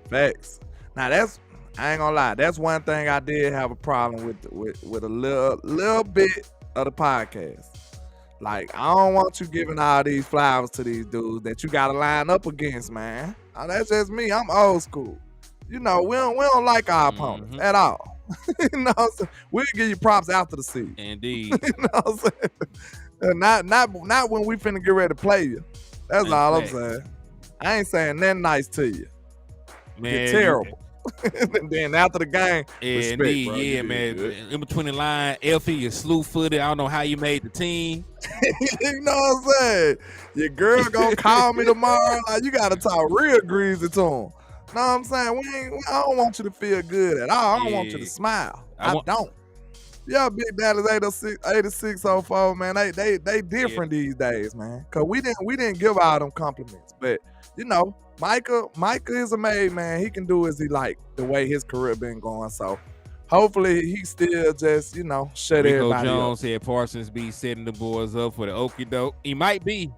Facts. Now I ain't gonna lie. That's one thing I did have a problem with a little bit of the podcast. Like, I don't want you giving all these flowers to these dudes that you gotta line up against, man. Now, that's just me. I'm old school. You know, we don't like our opponents at all. You know what I'm saying? We'll give you props after the season. Indeed. You know what I'm saying? Not when we finna get ready to play you. That's all I'm saying. I ain't saying nothing nice to you. Man, you're terrible. And then after the game, respect, indeed, bro. Yeah, man. In between the line, Elfie, you're slew-footed. I don't know how you made the team. You know what I'm saying? Your girl gonna call me tomorrow. Like, you gotta talk real greasy to him. Know what I'm saying? I don't want you to feel good at all. I don't want you to smile. I don't. Yeah, Big Dallas 8604, man. They different these days, man. Cause we didn't give all them compliments. But you know, Micah is a made man. He can do as he like the way his career been going. So hopefully he still just, you know, shut Rico everybody Jones up. said Parsons be setting the boys up for the okie doke. He might be.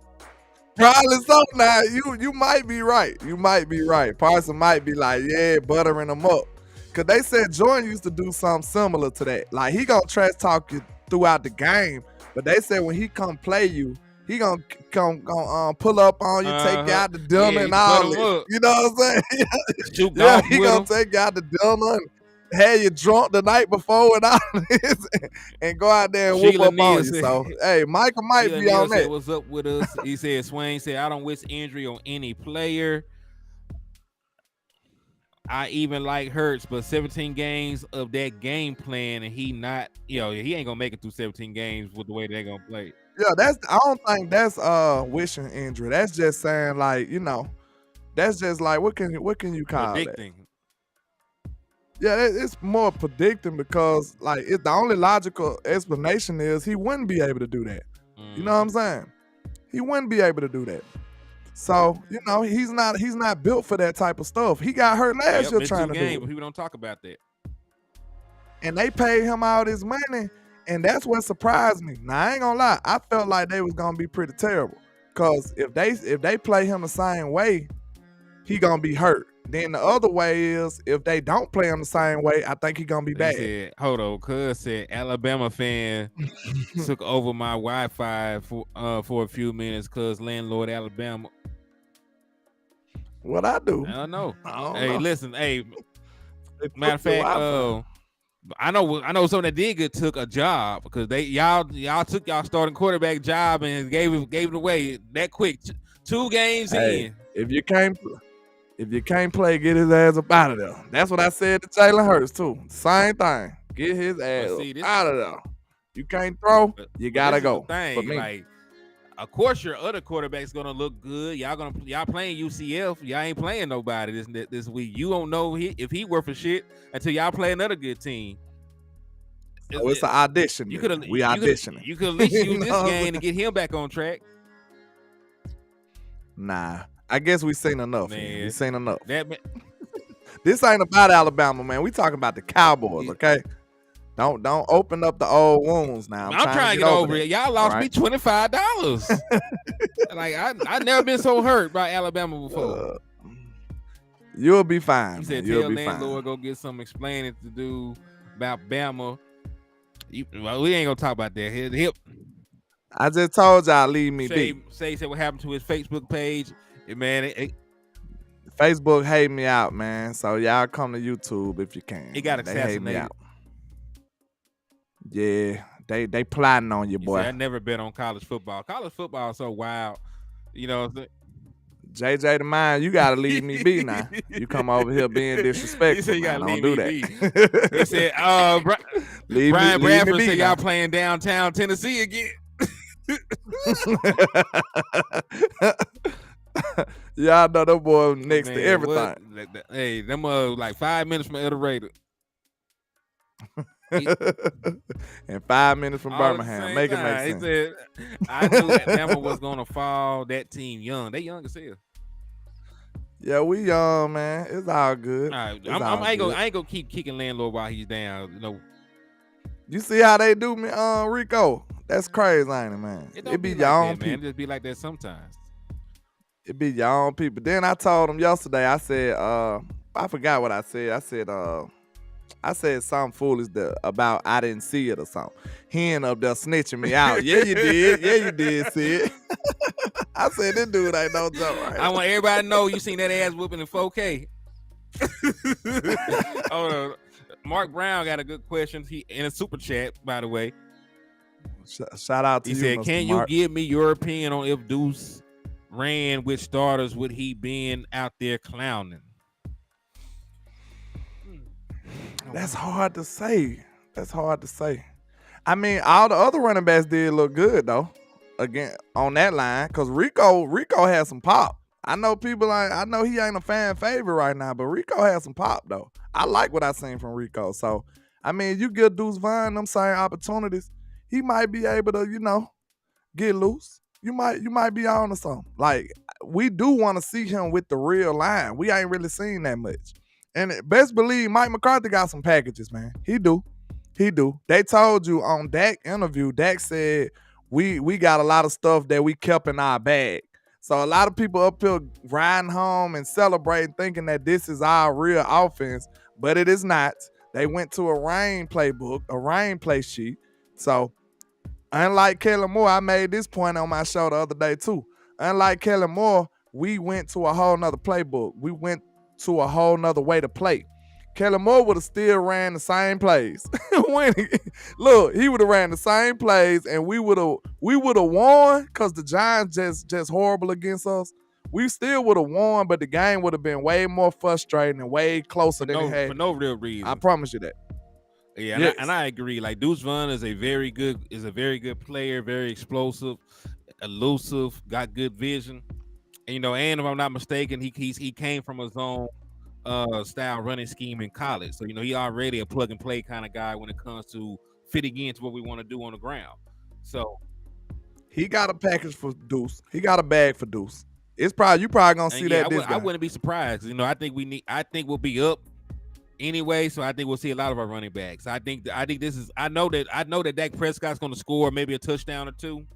Probably so. Now you might be right. You might be right. Parson might be like, yeah, buttering them up. Cause they said Jordan used to do something similar to that. Like, he gonna trash talk you throughout the game, but they said when he come play you, he gonna pull up on you, take you out to dinner and all that. You know what I'm saying? Yeah, he gonna take you out to dinner and have you drunk the night before and all this, and go out there and whoop up on you. So, hey, Michael might be on that. What's up with us? He said, Swain said, I don't wish injury on any player. I even like Hurts, but 17 games of that game plan, and he ain't gonna make it through 17 games with the way they're gonna play. Yeah, I don't think that's wishing injury. That's just saying, like, you know, that's just like what can you call predicting. That? Yeah, it's more predicting because like the only logical explanation is he wouldn't be able to do that. You know what I'm saying? He wouldn't be able to do that. So he's not built for that type of stuff. He got hurt last year missed trying 2 to games, do but it, people don't talk about that. and they paid him all this money, and that's what surprised me. Now I ain't gonna lie, I felt like they was gonna be pretty terrible because if they play him the same way, he gonna be hurt. Then the other way is if they don't play him the same way, I think he gonna be They bad. said, hold on, cuz said Alabama fan took over my Wi-Fi for a few minutes cuz landlord Alabama. What I do? I don't know. I don't Hey, know. listen, hey, They matter of took your fact, Wi-Fi. I know someone that did good took a job because y'all took y'all starting quarterback job and gave it away that quick. 2 games Hey, in. if you can't play, get his ass up out of there. That's what I said to Jalen Hurts too. Same thing. Get his ass see, this out of there. You can't throw, you But gotta this is go. the thing, For me. like, of course your other quarterback's gonna look good. Y'all playing UCF. Y'all ain't playing nobody this week. You don't know if he worth a shit until y'all play another good team. So it's an audition. You then. could We auditioning. You could at least You use this know what I'm game to get him back on track. Nah, I guess we seen enough. Man, We seen enough. This ain't about Alabama, man. We talking about the Cowboys, okay? Don't open up the old wounds now. I'm trying to get over it. Y'all lost me $25. Like I never been so hurt by Alabama before. You'll be fine. He said, You'll "Tell be landlord go get some explaining to do about Bama." Well, we ain't gonna talk about that. Hip. I just told y'all leave me be. Say what happened to his Facebook page. Man, Facebook hate me out, man. So y'all come to YouTube if you can. He got They hate me assassinated. out. Yeah, they plotting on you, boy. I never bet on college football. College football is so wild. You know. JJ the Mind, you gotta leave me be now. You come over here being disrespectful. He said you gotta man. leave Don't me do that. He said, Brian Bradford said y'all playing downtown Tennessee again. Y'all know that boy next to everything. Hey, them like 5 minutes from El Dorado. And 5 minutes from Birmingham. Make it make sense. He said, I knew Alabama was gonna fall. That team young. They young as hell. Yeah, we young, man. It's all good. All right, I ain't gonna keep kicking landlord while he's down. You know. You see how they do me, Rico? That's crazy, ain't it, man? It be like your own that, people. Man. It just be like that sometimes. It be your own people. Then I told him yesterday, I said, I forgot what I said. I said something foolish about I didn't see it or something. He ended up there snitching me out. Yeah, you did. Yeah, you did see it. I said, this dude ain't no joke, right? I want everybody to know you seen that ass whooping in 4K. Oh, Mark Brown got a good question. He in a super chat, by the way. Shout out to you. He said, Mr. "Can Mark. you give me your opinion on if Deuce ran with starters, would he been out there clowning?" That's hard to say. I mean, all the other running backs did look good though. Again, on that line, because Rico had some pop. I know he ain't a fan favorite right now, but Rico had some pop though. I like what I seen from Rico. So, I mean, you give Deuce Vaughn them same opportunities, he might be able to, get loose. You might be on to something. Like, we do want to see him with the real line. We ain't really seen that much. And best believe Mike McCarthy got some packages, man. He do. They told you on Dak interview, Dak said, we got a lot of stuff that we kept in our bag. So a lot of people up here riding home and celebrating thinking that this is our real offense, but it is not. They went to a rain playbook, a rain play sheet. So unlike Kellen Moore, I made this point on my show the other day too. Unlike Kellen Moore, we went to a whole nother playbook. We went to a whole nother way to play. Kellen Moore would have still ran the same plays. Look, he would have ran the same plays, and we would have won because the Giants just horrible against us. We still would have won, but the game would have been way more frustrating and way closer than it had. For no real reason. I promise you that. Yeah, yes. and I agree. Like, Deuce Vaughn is a very good player, very explosive, elusive, got good vision. And, and if I'm not mistaken, he came from a zone style running scheme in college. So he already a plug and play kind of guy when it comes to fitting into what we want to do on the ground. So he got a package for Deuce. He got a bag for Deuce. You probably gonna see that this I game. wouldn't be surprised. I think we'll be up anyway, so I think we'll see a lot of our running backs. I think this is. I know that Dak Prescott's going to score maybe a touchdown or two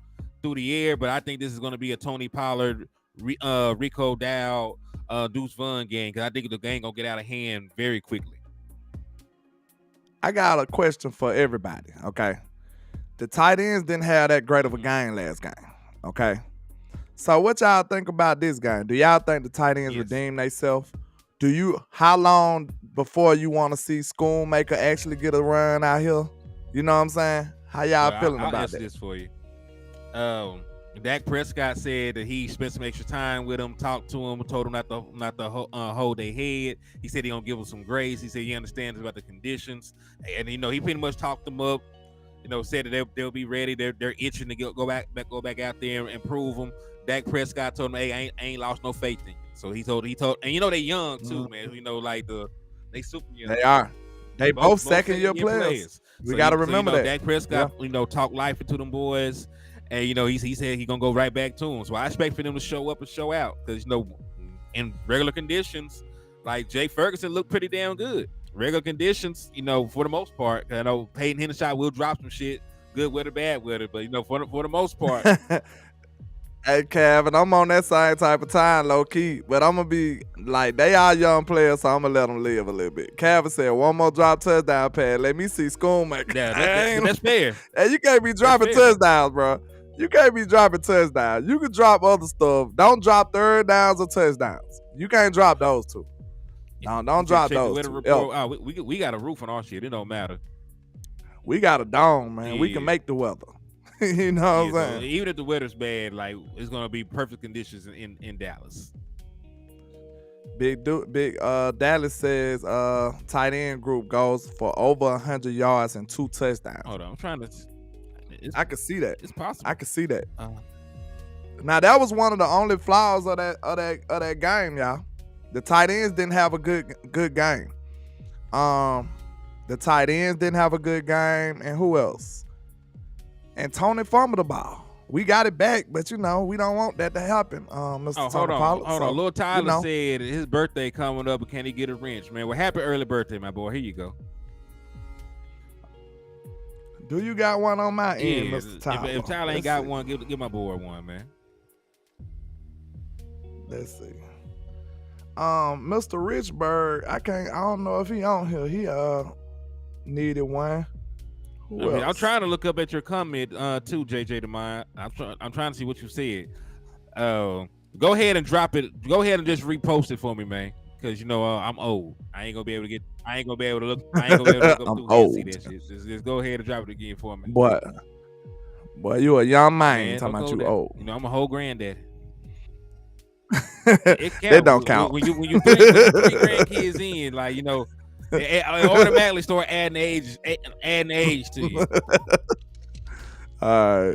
through the air, but I think this is going to be a Tony Pollard, Rico Dow, Deuce Vaughn game, because I think the game gonna get out of hand very quickly. I got a question for everybody. Okay, the tight ends didn't have that great of a game last game. Okay, so what y'all think about this game? Do y'all think the tight ends redeem themselves? How long before you want to see Schoonmaker actually get a run out here? You know what I'm saying? How y'all feeling I'll about answer that? this for you. Dak Prescott said that he spent some extra time with him, talked to him, told him not to hold their head. He said he gonna give him some grace. He said he understands about the conditions, and he pretty much talked them up. Said that they'll be ready. They're itching to go back out there and prove them. Dak Prescott told him, "Hey, I ain't lost no faith in you." So he told, and they young too, man. They super young. They are. They both second-year players. We got to remember that. Dak Prescott, talk life into them boys, and he said he gonna go right back to them. So I expect for them to show up and show out, because in regular conditions, like Jake Ferguson looked pretty damn good. Regular conditions, for the most part. I know Peyton Hendershot will drop some shit, good with or bad with it, but for the most part. Hey, Kevin, I'm on that same type of time, low key, but I'm gonna be like, they are young players, so I'm gonna let them live a little bit. Kevin said, one more drop touchdown pass. Let me see Schoonmaker. Yeah, that's fair. Hey, you can't be dropping touchdowns, bro. You can't be dropping touchdowns. You can drop other stuff. Don't drop third downs or touchdowns. You can't drop those two. Don't drop those two. Oh, we got a roof on our shit. It don't matter. We got a dome, man. Yeah. We can make the weather. You know what I'm saying? So even if the weather's bad, like, it's gonna be perfect conditions in Dallas. Big Dallas says tight end group goes for over 100 yards and 2 touchdowns. Hold on, I'm trying to. I can see that. It's possible. I can see that. Now that was one of the only flaws of that game, y'all. The tight ends didn't have a good game. The tight ends didn't have a good game, and who else? And Tony fumbled the ball. We got it back, but we don't want that to happen. Mr. Tony Pollard. Hold on. Lil Tyler said his birthday coming up, but can he get a wrench, man? Well, happy early birthday, my boy. Here you go. Do you got one on my end, Mr. Tyler? If Tyler ain't got one, give my boy one, man. Let's see. Mr. Richburg, I don't know if he on here. He needed one. I'm trying to look up at your comment too, JJ Demond. I'm trying to see what you said. Go ahead and drop it. Go ahead and just repost it for me, man. Because I'm old. I ain't gonna be able to look. I ain't gonna be able to look up I'm through old. and see that shit. Just go ahead and drop it again for me. Boy, you a young man talking about you that. old. I'm a whole granddaddy. That don't count. When you bring grandkids in, like it automatically start adding age to you. All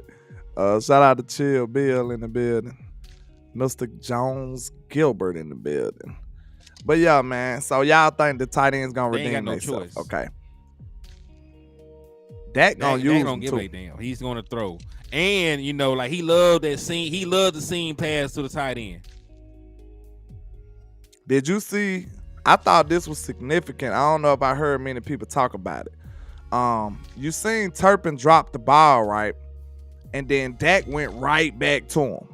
right. Shout out to Chill Bill in the building. Mr. Jones Gilbert in the building. But yeah, man. So y'all think the tight end's gonna redeem themselves? Okay. Dak gonna use don't give a damn. He's gonna throw. And like he loved that scene. He loved the seam pass to the tight end. Did you see? I thought this was significant. I don't know if I heard many people talk about it. You seen Turpin drop the ball, right? And then Dak went right back to him.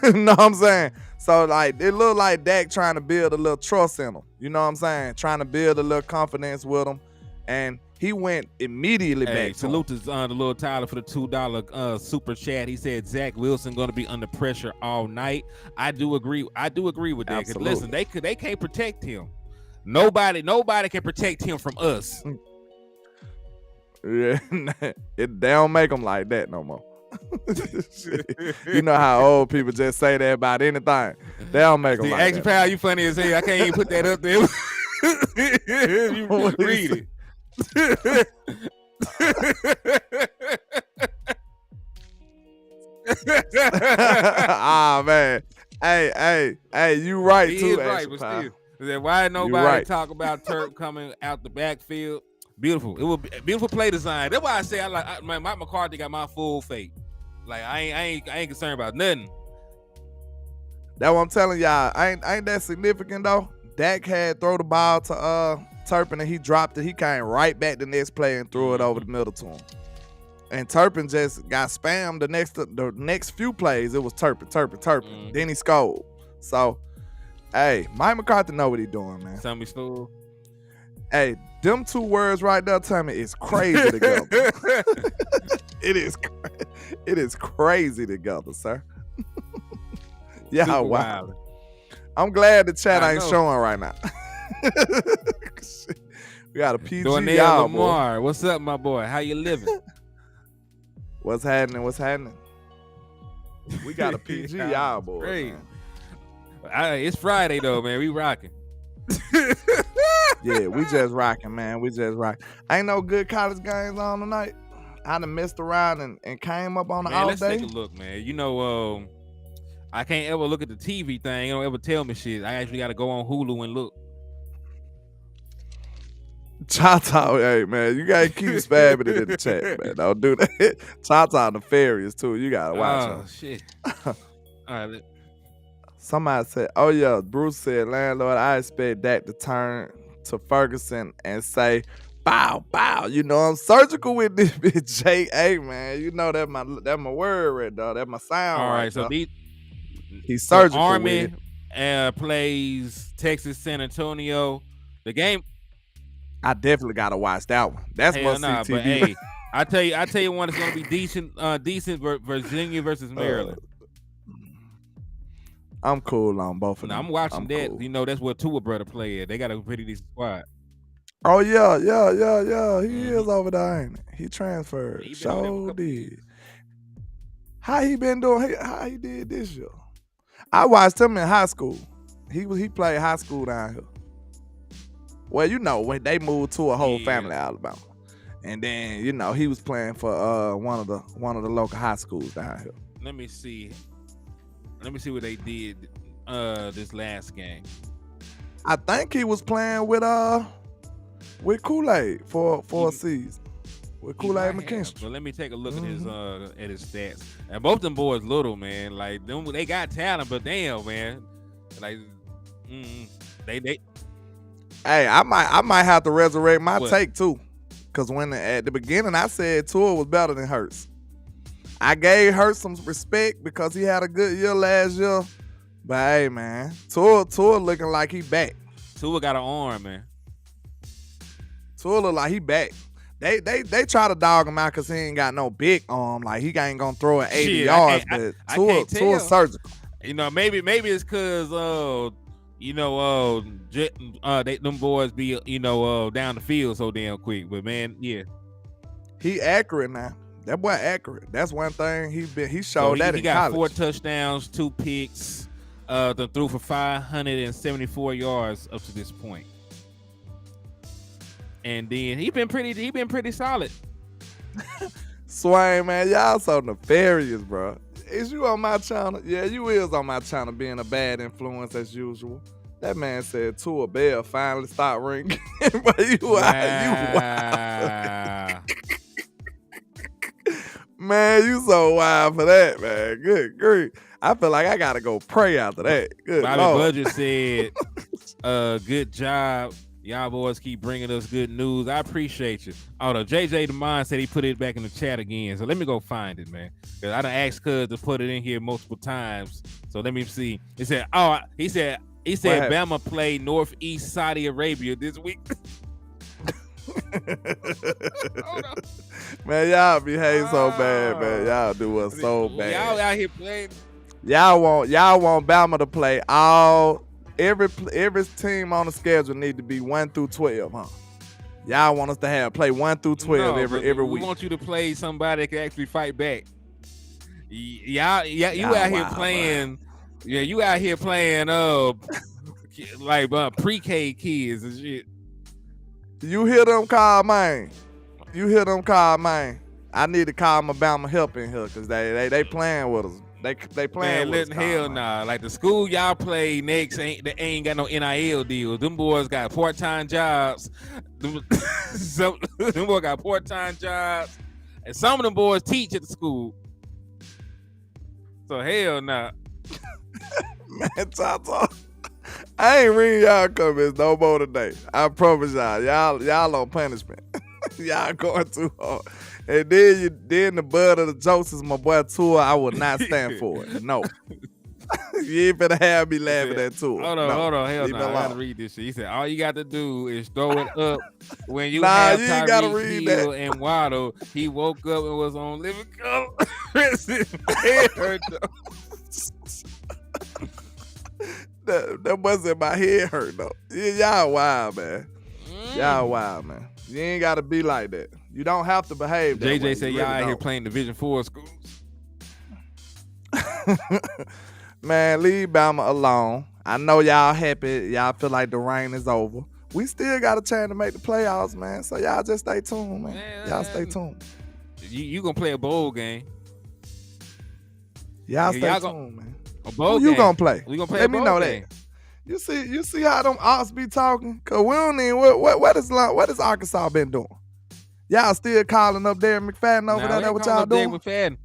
You know what I'm saying? So like it looked like Dak trying to build a little trust in him. You know what I'm saying? Trying to build a little confidence with him. And he went immediately back to salute him. to the little Tyler for the $2 super chat. He said Zach Wilson going to be under pressure all night. I do agree with that. Because listen, they can't protect him. Nobody can protect him from us. Yeah, they don't make them like that no more. You know how old people just say that about anything. They don't make them like actually, that. pal, you funny as hell. I can't even put that up there. You read it. Ah man, hey, you right too. Right, but still. Why You nobody right. talk about Turp coming out the backfield? Beautiful. It was beautiful play design. That's why I say Mike McCarthy got my full faith. Like I ain't concerned about nothing. That's what I'm telling y'all. Ain't that significant though? Dak had throw the ball to Turpin and he dropped it. He came right back the next play and threw it over the middle to him. And Turpin just got spammed the next few plays. It was Turpin. Then he scored. So, hey, Mike McCarthy know what he doing, man. Tommy Stool. Hey, them two words right there, Tommy, is crazy together. It is crazy together, sir. Yeah, wow. I'm glad the chat ain't showing right now. We got a PG y'all, Lamar. boy. What's up, my boy? How you living? What's happening? We got a PG y'all, boy. It's Friday though, man. We rocking. Yeah, we just rocking, man. We just rocking. Ain't no good college games on tonight. I done messed around and came up on the all let's day. Take a look, man. You know, I can't ever look at the TV thing. You don't ever tell me shit. I actually got to go on Hulu and look. Chata, hey man, you gotta keep spamming it in the chat, man. Don't do that. Chata nefarious too. You gotta watch him. Oh shit. All right. Somebody said, "Oh yeah," Bruce said, "Landlord, I expect Dak to turn to Ferguson and say, bow, bow. You know I'm surgical with this bitch, J.A. man. You know that my word right there. That my sound. All right, right so he's surgical. Army plays Texas San Antonio. The game. I definitely gotta watch that one. That's must see TV. But hey, I tell you one, it's gonna be decent. Virginia versus Maryland. I'm cool on both of them. I'm watching that. Cool. You know that's where Tua brother play at. They got a pretty decent squad. Oh yeah. He is over there, ain't he? He transferred. So did. How he been doing? How he did this year? I watched him in high school. He played high school down here. Well, you know, when they moved to a whole family Alabama. And then, you know, he was playing for one of the local high schools down here. Let me see what they did this last game. I think he was playing with Kool-Aid for a season. With Kool-Aid McKinstry. But let me take a look at his stats. And both them boys little, man. Like them, they got talent, but damn, man. Like they Hey, I might have to resurrect my take too. Cause when at the beginning I said Tua was better than Hurts. I gave Hurts some respect because he had a good year last year. But hey man, Tua looking like he back. Tua got an arm, man. Tua look like he back. They try to dog him out because he ain't got no big arm. Like he ain't gonna throw it 80 yards, but Tua's surgical. You know, maybe it's cause them boys be down the field so damn quick. But man, yeah, he accurate now. That boy accurate. That's one thing he showed that in college. He got 4 touchdowns, 2 picks, threw for 574 yards up to this point. And then he been pretty solid. Swain, man, y'all so nefarious, bro. Is you on my channel? Yeah, you is on my channel being a bad influence as usual. That man said Tua bell finally stopped ringing. But you wild. Man, you so wild for that, man. Good grief. I feel like I gotta go pray after that. Good Bobby Lord. Budget said, good job. Y'all boys keep bringing us good news. I appreciate you. Oh, no, JJ DeMond said he put it back in the chat again. So let me go find it, man. Because I done asked Cuz to put it in here multiple times. So let me see. He said Bama played Northeast Saudi Arabia this week. Man, y'all behave so bad, man. Y'all do us so bad. Y'all out here playing. Y'all want Bama to play every team on the schedule need to be 1 through 12, huh? Y'all want us to play 1 through 12 every week. We want you to play somebody that can actually fight back. You out here playing. Bro. Yeah, you out here playing like pre-K kids and shit. You hear them call, man. I need to call my Bama help in here because they playing with us. They playing with us, hell man. nah. Like the school y'all play next they ain't got no NIL deals. Them boys got part-time jobs. Them boys got part-time jobs. And some of them boys teach at the school. So hell nah. Man, Tato, I ain't reading y'all comments no more today. I promise y'all. Y'all on punishment. Y'all going too hard. And then the butt of the jokes is my boy Tua. I will not stand for it. No. You ain't finna have me laughing at Tua. Hold on. Hell no. I gotta read this shit. He said, all you got to do is throw it up when you have Tyreek Hill and Waddle. He woke up and was on living color. That wasn't my head hurt though. Y'all wild, man. Y'all wild, man. You ain't gotta be like that. You don't have to behave that way. JJ said y'all out here playing Division 4 schools. Man, leave Bama alone. I know y'all happy. Y'all feel like the rain is over. We still got a chance to make the playoffs, man. So y'all just stay tuned, man. Y'all stay tuned. You gonna play a bowl game. Y'all stay tuned, man. A bowl Who you gonna play? We gonna play Let a me bowl know game. that. You see how them ops be talking? Cause we don't even what is Arkansas been doing? Y'all still calling up Darren McFadden over there? That what y'all doing? McFadden.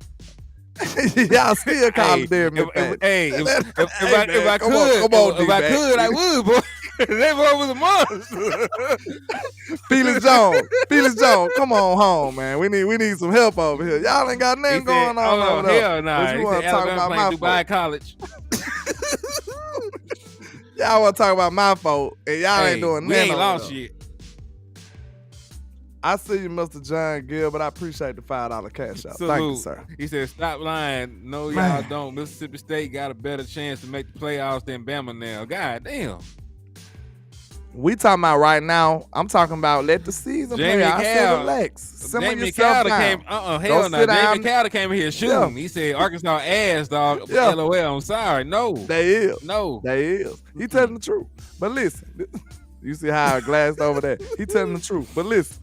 Y'all still calling Darren McFadden. If I could, I would, boy. That boy was a monster. Felix Jones, come on home, man. We need some help over here. Y'all ain't got nothing going on over there. Hell nah. You want to talk about my Dubai College. Y'all want to talk about my fault, and y'all ain't doing nothing. We ain't lost shit. I see you, Mr. John Gill, but I appreciate the $5 cash out. Thank you, sir. He said, stop lying. No, y'all don't. Mississippi State got a better chance to make the playoffs than Bama now. God damn. We talking about right now. I'm talking about let the season play. I said relax. Simmer yourself down. Hell no. Jamie Calder came in here shooting. He said Arkansas ass, dog. LOL, I'm sorry. No. They is. No. They is. He telling the truth. But listen, you see how I glassed over that. He telling the truth. But listen.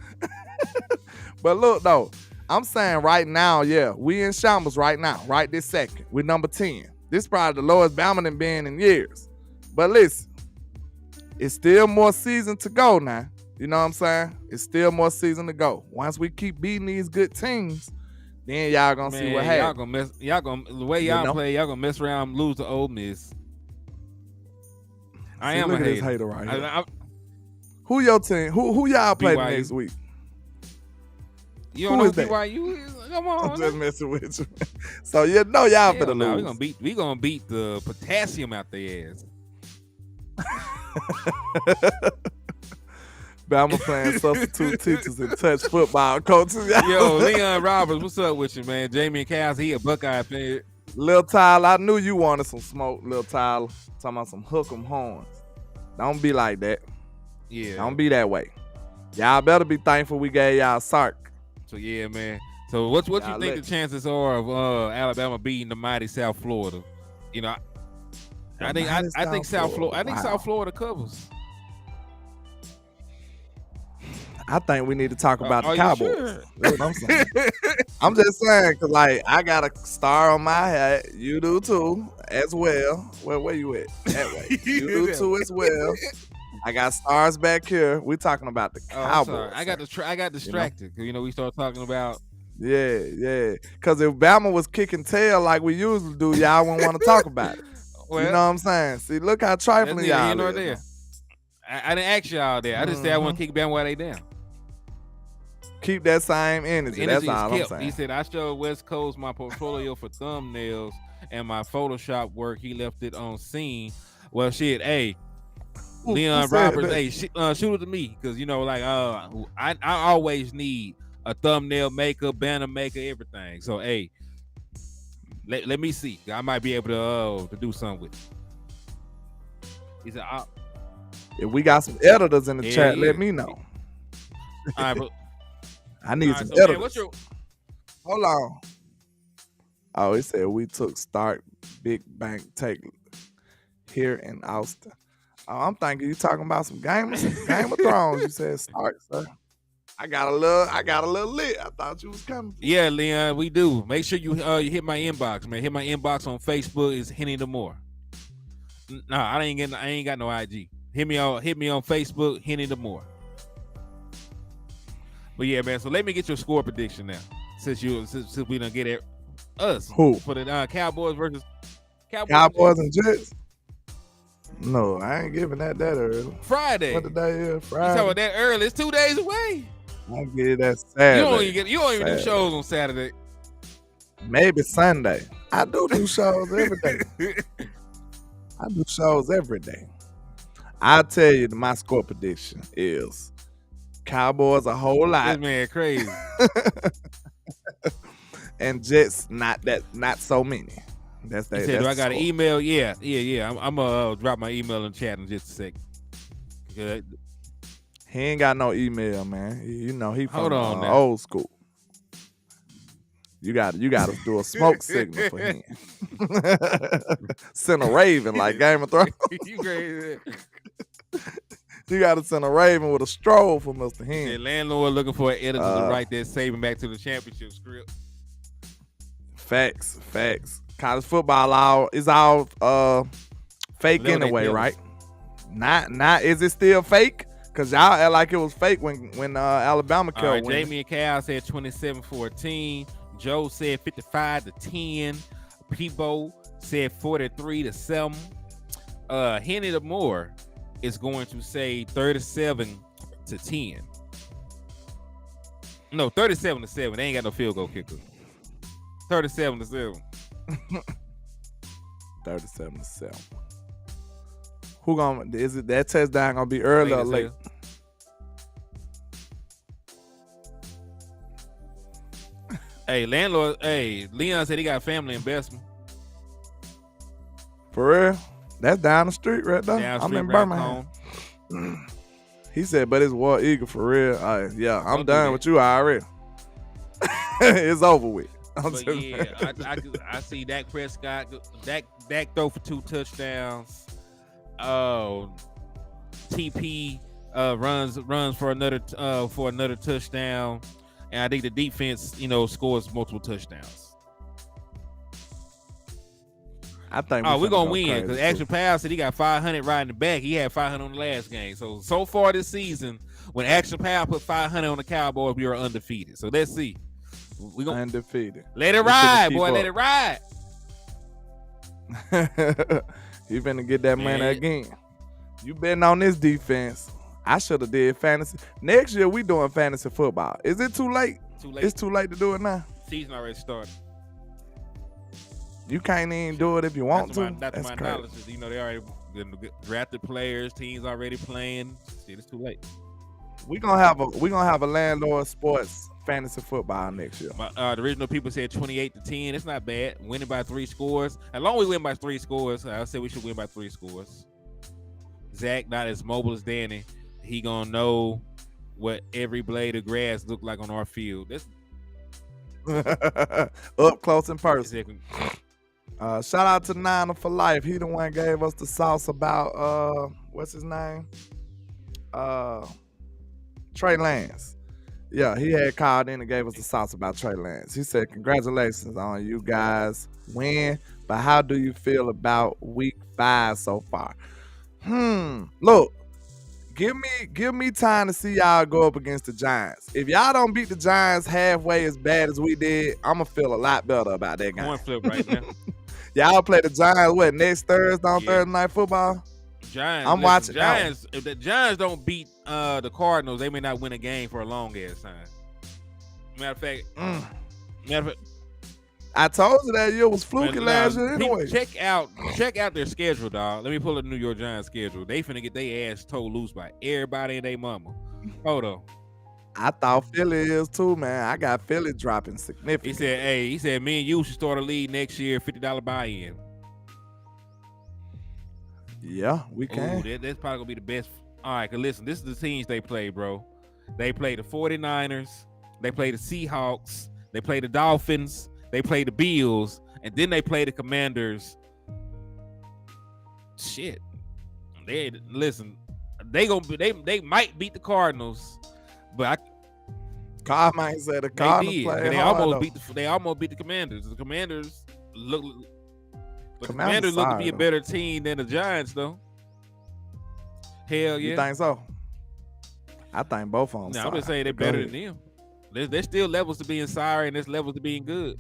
But look, though, I'm saying right now, we in shambles right now, right this second. We're number 10. This is probably the lowest Bama done been in years. But listen, it's still more season to go now. You know what I'm saying? It's still more season to go. Once we keep beating these good teams, then y'all gonna see what happens. The way y'all play, y'all gonna mess around and lose to Ole Miss. I am a hater. This hater right here. Who your team? Who y'all play the next week? You don't know who BYU is? Come on. I'm just messing with you. So you know y'all finna lose. We gonna beat the potassium out their ass. Bama playing substitute teachers and touch football coaches. Yo, Leon Roberts, what's up with you, man? Jamie Cows, he a Buckeye fan. Lil Tyler, I knew you wanted some smoke, Lil Tyler. Talking about some hook 'em horns. Don't be like that. Yeah. Don't be that way. Y'all better be thankful we gave y'all Sark. So yeah, man. So what you think the chances are of Alabama beating the mighty South Florida? You know, I think South Florida covers. I think we need to talk about the Cowboys. Sure? That's what I'm saying. I'm just saying, cause like I got a star on my hat. You do too, as well. Where you at? That way. You do too as well. I got stars back here. We're talking about the Cowboys. I got distracted. You know, we started talking about. Yeah. Cause if Bama was kicking tail like we usually do, y'all wouldn't want to talk about it. Well, you know what I'm saying? See, look how trifling y'all is. There. I didn't ask y'all there. I just said I want to kick Bama while they down. Keep that same energy. That's all I'm saying. He said, I showed West Coast my portfolio for thumbnails and my Photoshop work. He left it on scene. Well, shit, hey. Leon Roberts, hey, shoot it to me, because you know, like I always need a thumbnail maker, banner maker, everything. So hey, let me see. I might be able to do something with it. He said, if we got some editors in the chat, let me know. All right, but I need some editors. Man, hold on. Oh, he said we took Stark Big Bank take here in Austin. Oh, I'm thinking you talking about some Game of Thrones. You said Stark, sir. I got a little lit. I thought you was coming. Yeah, Leon, we do. Make sure you hit my inbox, man. Hit my inbox on Facebook. It's Hennythemoor. Nah, I ain't got no IG. Hit me on Facebook, Hennythemoor. But yeah, man. So let me get your score prediction now. Since we done get it, us Who? for the Cowboys versus Cowboys and Jets. No, I ain't giving that early. Friday. What the day is? Friday. You talking about that early? It's 2 days away. I get that Saturday. You don't even do shows on Saturday. Maybe Sunday. I do shows every day. I do shows every day. I'll tell you my score prediction is Cowboys a whole lot. This man crazy. And Jets not so many. That's that. Do I got an email? Yeah. I'm gonna drop my email in the chat in just a second. Good. He ain't got no email, man. You know he from now. old school. You got to do a smoke signal for him. Send a raven like Game of Thrones. You crazy. You got to send a raven with a stroll for Mr. Hen. The landlord looking for an editor to write that saving back to the championship script. Facts. College football is all fake anyway, right? Not is it still fake? Cause y'all act like it was fake when Alabama kept winning. Jamie and Cal said 27-14. Joe said 55-10. Peebo said 43-7. Hennythemoor is going to say 37-10. No, 37-7. They ain't got no field goal kicker. 37-7. 37-7. Is it that touchdown gonna be early or late? Hey, Leon said he got family investment. For real? That's down the street right there. I'm in Birmingham. He said, but it's War Eagle for real. Yeah, I'm done with you already. It's over with. But yeah, I see Dak Prescott. Dak throw for 2 touchdowns. TP runs for another touchdown, and I think the defense, scores multiple touchdowns. I think we're gonna win because Action Pal said he got 500 riding the back. He had 500 on the last game. So far this season, when Action Pal put 500 on the Cowboys, we are undefeated. So let's see. We gonna undefeated. Let it ride, boy. Let it ride. You finna get that money again. You betting on this defense. I should have did fantasy. Next year we doing fantasy football. Is it too late? Too late. It's too late to do it now. Season already started. You can't even do it if you want to. That's my analysis. They already drafted players. Teams already playing. Shit, it's too late. We gonna have a landlord sports fantasy football next year. The original people said 28-10. It's not bad. Winning by 3 scores. As long as we win by 3 scores, I say we should win by 3 scores. Zach not as mobile as Danny. He gonna know what every blade of grass look like on our field. That's up close and personal. Shout out to Niner for life. He the one gave us the sauce about what's his name? Trey Lance. Yeah, he had called in and gave us the sauce about Trey Lance. He said, congratulations on you guys win, but how do you feel about week 5 so far? Look, give me time to see y'all go up against the Giants. If y'all don't beat the Giants halfway as bad as we did, I'm gonna feel a lot better about that game. One flip right now. Y'all play the Giants next Thursday on Thursday Night Football? Giants. Watching Giants. If the Giants don't beat the Cardinals, they may not win a game for a long ass time. Matter of fact, I told you that year was fluky last year anyway. Check out their schedule, dog. Let me pull up the New York Giants schedule. They finna get their ass told loose by everybody and their mama. Hold on. I thought Philly is too, man. I got Philly dropping significantly. He said, me and you should start a league next year, $50 buy-in. Yeah, we can. Ooh, that's probably gonna be the best. All right, cause listen, this is the teams they play, bro. They play the 49ers, they play the Seahawks, they play the Dolphins, they play the Bills, and then they play the Commanders. Shit. They might beat the Cardinals, but Carmine said the They Cardinals did. play They hard almost though. beat the Commanders. The Commanders look, but the Commanders Commanders look to sorry be a though. better team than the Giants, though. Hell You yeah. think so? I think both of them. No, I'm just saying they're Go better ahead. than them. There's still levels to being sorry, and there's levels to being good.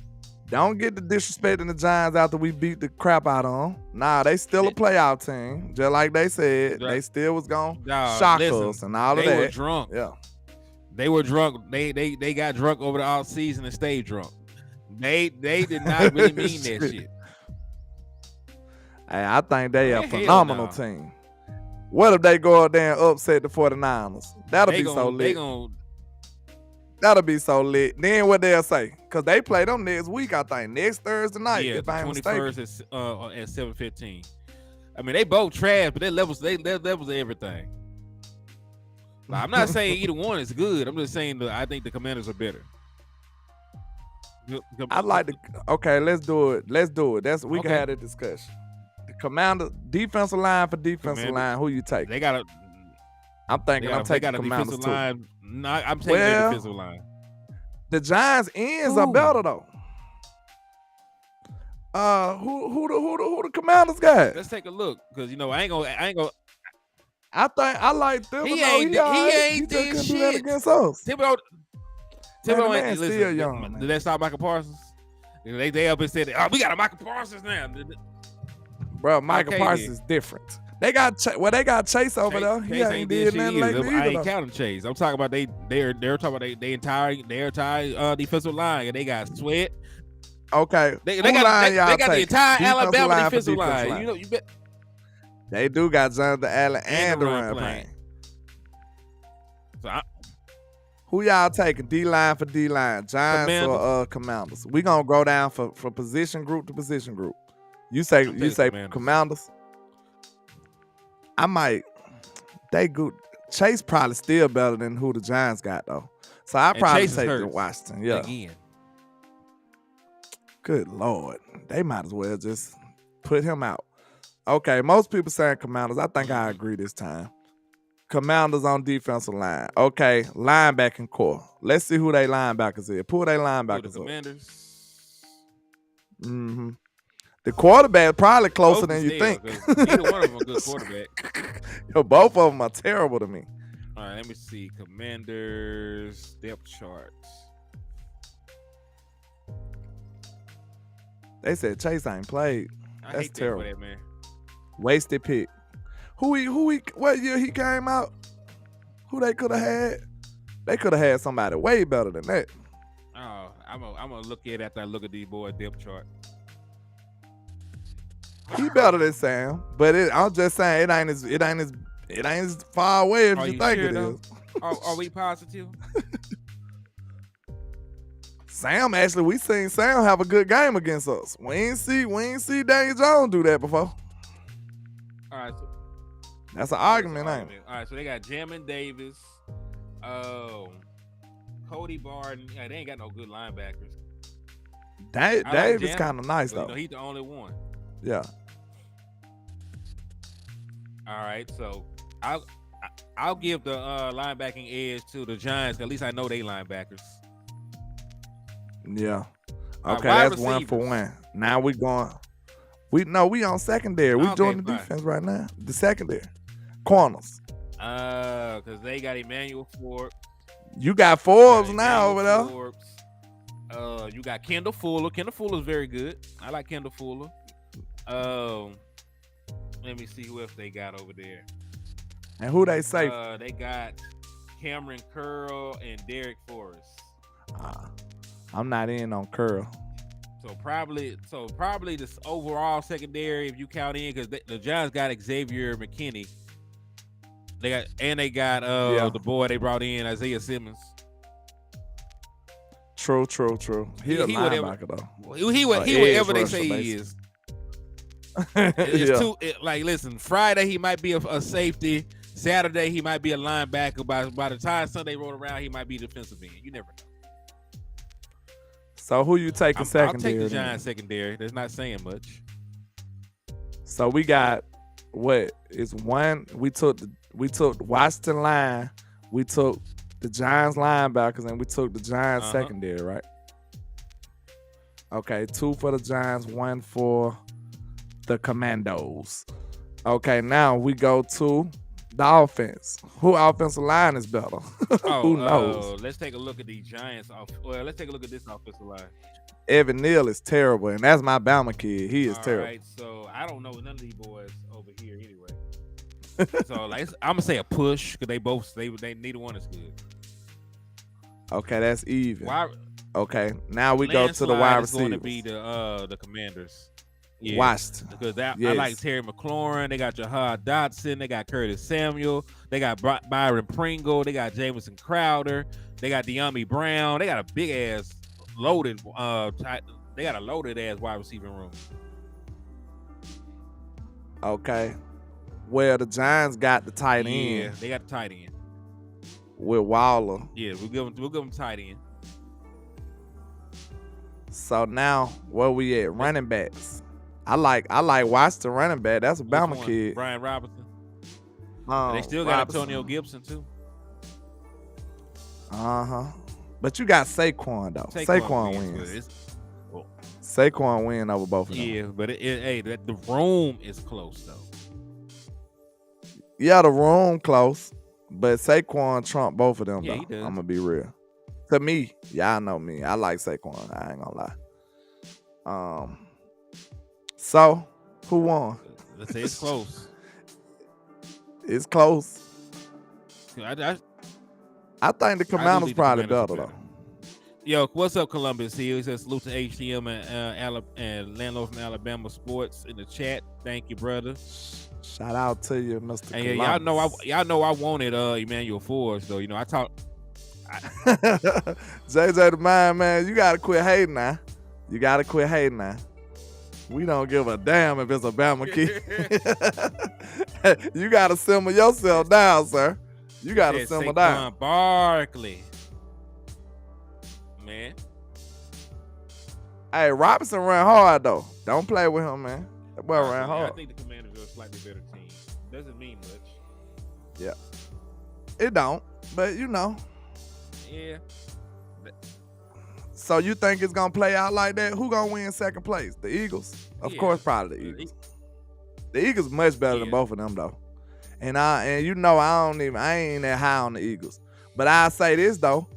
Don't get the disrespecting the Giants after we beat the crap out of them. Nah, they still a playoff team. Just like they said, they still was gonna shock us and all of that. They were drunk. Yeah. They were drunk. They got drunk over the off season and stayed drunk. They did not really mean that shit. Hey, I think they a phenomenal team. What if they go out there and upset the 49ers? That'll be so lit. That'll be so lit. Then what they'll say? Because they play them next week, I think. Next Thursday night, Yeah, if I ain't mistaken. 21st at 7:15. I mean, they both trash, but their levels of everything. Like, I'm not saying either one is good. I'm just saying that I think the Commanders are better. I like the. Okay, let's do it. We can have that discussion. The Commander defensive line for defensive line. Who you take? They got a. I'm thinking I'm taking a Commanders defensive too. line. No, I'm taking their defensive line. The Giants ends are better though. Who the Commanders got? Let's take a look, because I ain't gonna. I think I like them. He ain't did shit against us. Thibodeau ain't still young. Did they stop Michael Parsons? They up and said, "Oh, we got a Michael Parsons now." Bro, Michael Parsons is different. They got Chase over there. He ain't did nothing lately either. I ain't counting Chase. I'm talking about they're talking about their entire defensive line, and they got Sweat. Okay, they got the entire Alabama defensive line. You bet. They do got Jonathan Allen and the run playing. So who y'all taking? D-line for D-line, Giants or Commanders? We gonna go down for position group to position group. You say Commanders. I might. They good. Chase probably still better than who the Giants got though. So I probably take the Washington. Yeah. Again. Good Lord, they might as well just put him out. Okay, most people saying Commanders. I think I agree this time. Commanders on defensive line. Okay, linebacking core. Let's see who they linebackers is. Pull they linebackers up. Commanders. Mm-hmm. The quarterback probably closer than you think. Neither one of them a good quarterback. Yo, both of them are terrible to me. All right, let me see. Commanders depth chart. They said Chase ain't played. That's terrible. That, man. Wasted pick. What year he came out? Who they could have had? They could have had somebody way better than that. Oh, I'm gonna look at it after I look at these boys' depth chart. He better than Sam, but I'm just saying it ain't as far away as you think it is. Are we positive? Sam, actually, we seen Sam have a good game against us. We ain't see Daniel Jones do that before. All right, so that's an argument, ain't it? All right, so they got Jamin Davis, Cody Barton. Yeah, they ain't got no good linebackers. Davis kind of nice though. He's the only one. Yeah. All right, so I'll give the linebacking edge to the Giants. At least I know they linebackers. Yeah. Okay, that's receivers. 1 for 1. Now we going. We on secondary. We join the defense right now. The secondary. Corners. Because they got Emmanuel Forbes. You got Forbes now over there. Forbes. You got Kendall Fuller. Kendall Fuller is very good. I like Kendall Fuller. Let me see who else they got over there. And who they say? They got Cameron Curl and Derek Forrest. I'm not in on Curl. So probably this overall secondary, if you count in, because the Giants got Xavier McKinney. They got the boy they brought in, Isaiah Simmons. True. He a linebacker though. He whatever they say he is. Listen, Friday he might be a safety. Saturday he might be a linebacker. By the time Sunday roll around, he might be defensive end. You never know. So who you taking secondary? I'll take the Giants secondary. That's not saying much. So we got what is one? We took Washington line. We took the Giants linebackers and we took the Giants Uh-huh. secondary, right? Okay, 2 for the Giants, 1 for the Commandos. Okay, now we go to the offense. Who offensive line is better? Who knows? Let's take a look at the Giants. Let's take a look at this offensive line. Evan Neal is terrible, and that's my Bama kid. He is terrible. All right, so I don't know none of these boys over here anyway. So like, I'm gonna say a push because they neither one is good. Okay, that's even. Why? Okay, now we go to the wide receivers. Is going to be the Commanders. Yeah, Washington. Because I like Terry McLaurin. They got Jahad Dotson. They got Curtis Samuel. They got Byron Pringle. They got Jamison Crowder. They got De'Ami Brown. They got a big ass loaded. They got a loaded ass wide receiving room. Okay. Well, the Giants got the tight end. Yeah, they got the tight end with Waller. Yeah, we'll give them tight end. So now where we at? Running backs. I like Washington running back. That's a Bama kid. Brian Robinson. They still got Antonio Gibson too. But you got Saquon though. Saquon wins. Saquon win over both of them. Yeah, but the room is close though. Yeah, the room close, but Saquon trump both of them though. He does. I'm gonna be real. To me, y'all know me. I like Saquon. I ain't gonna lie. So who won? Let's say it's close. It's close. I think the Commanders probably better though. Yo, what's up, Columbus? He says salute to HTM and Landlord from Alabama Sports in the chat. Thank you, brother. Shout out to you, Mr. Hey, Columbus. y'all know I wanted Emmanuel Forbes though. You know I talked. JJ the man, you gotta quit hating now. You gotta quit hating now. We don't give a damn if it's a Bama kid. You gotta simmer yourself down, sir. You gotta simmer down. Barkley. Man. Hey, Robinson ran hard though. Don't play with him, man. That boy ran hard. I think the Commanders are a slightly better team. Doesn't mean much. Yeah. It don't, but you know. Yeah. So you think it's gonna play out like that? Who gonna win second place? The Eagles? Of course, probably the Eagles. The Eagles much better than both of them though. And you know I ain't that high on the Eagles. But I say this though,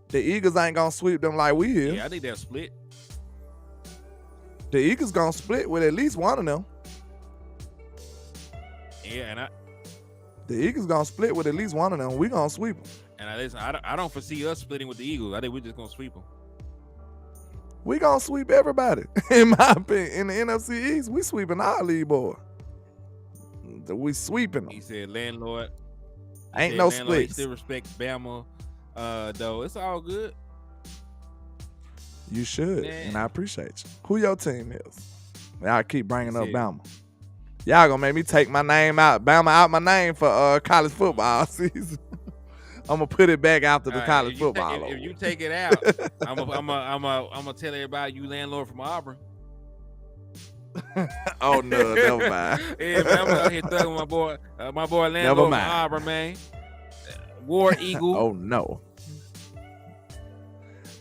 the Eagles ain't gonna sweep them like we is. Yeah, I think they'll split. The Eagles gonna split with at least one of them. Yeah, and the Eagles gonna split with at least one of them. We gonna sweep them. And I don't foresee us splitting with the Eagles. I think we're just gonna sweep them. We gonna sweep everybody. In my opinion, in the NFC East, we sweeping all these boys. We sweeping them. He said landlord. Ain't no splits. Still respect Bama, though. It's all good. You should, and I appreciate you. Who your team is? Y'all keep bringing up Bama. Y'all gonna make me take my name out, Bama out my name for college football season. I'm gonna put it back after the college football. If you take it out, I'm gonna tell everybody you landlord from Auburn. Oh no, never mind. Yeah, man, I'm out here thugging my boy landlord from Auburn, man. War Eagle. Oh no.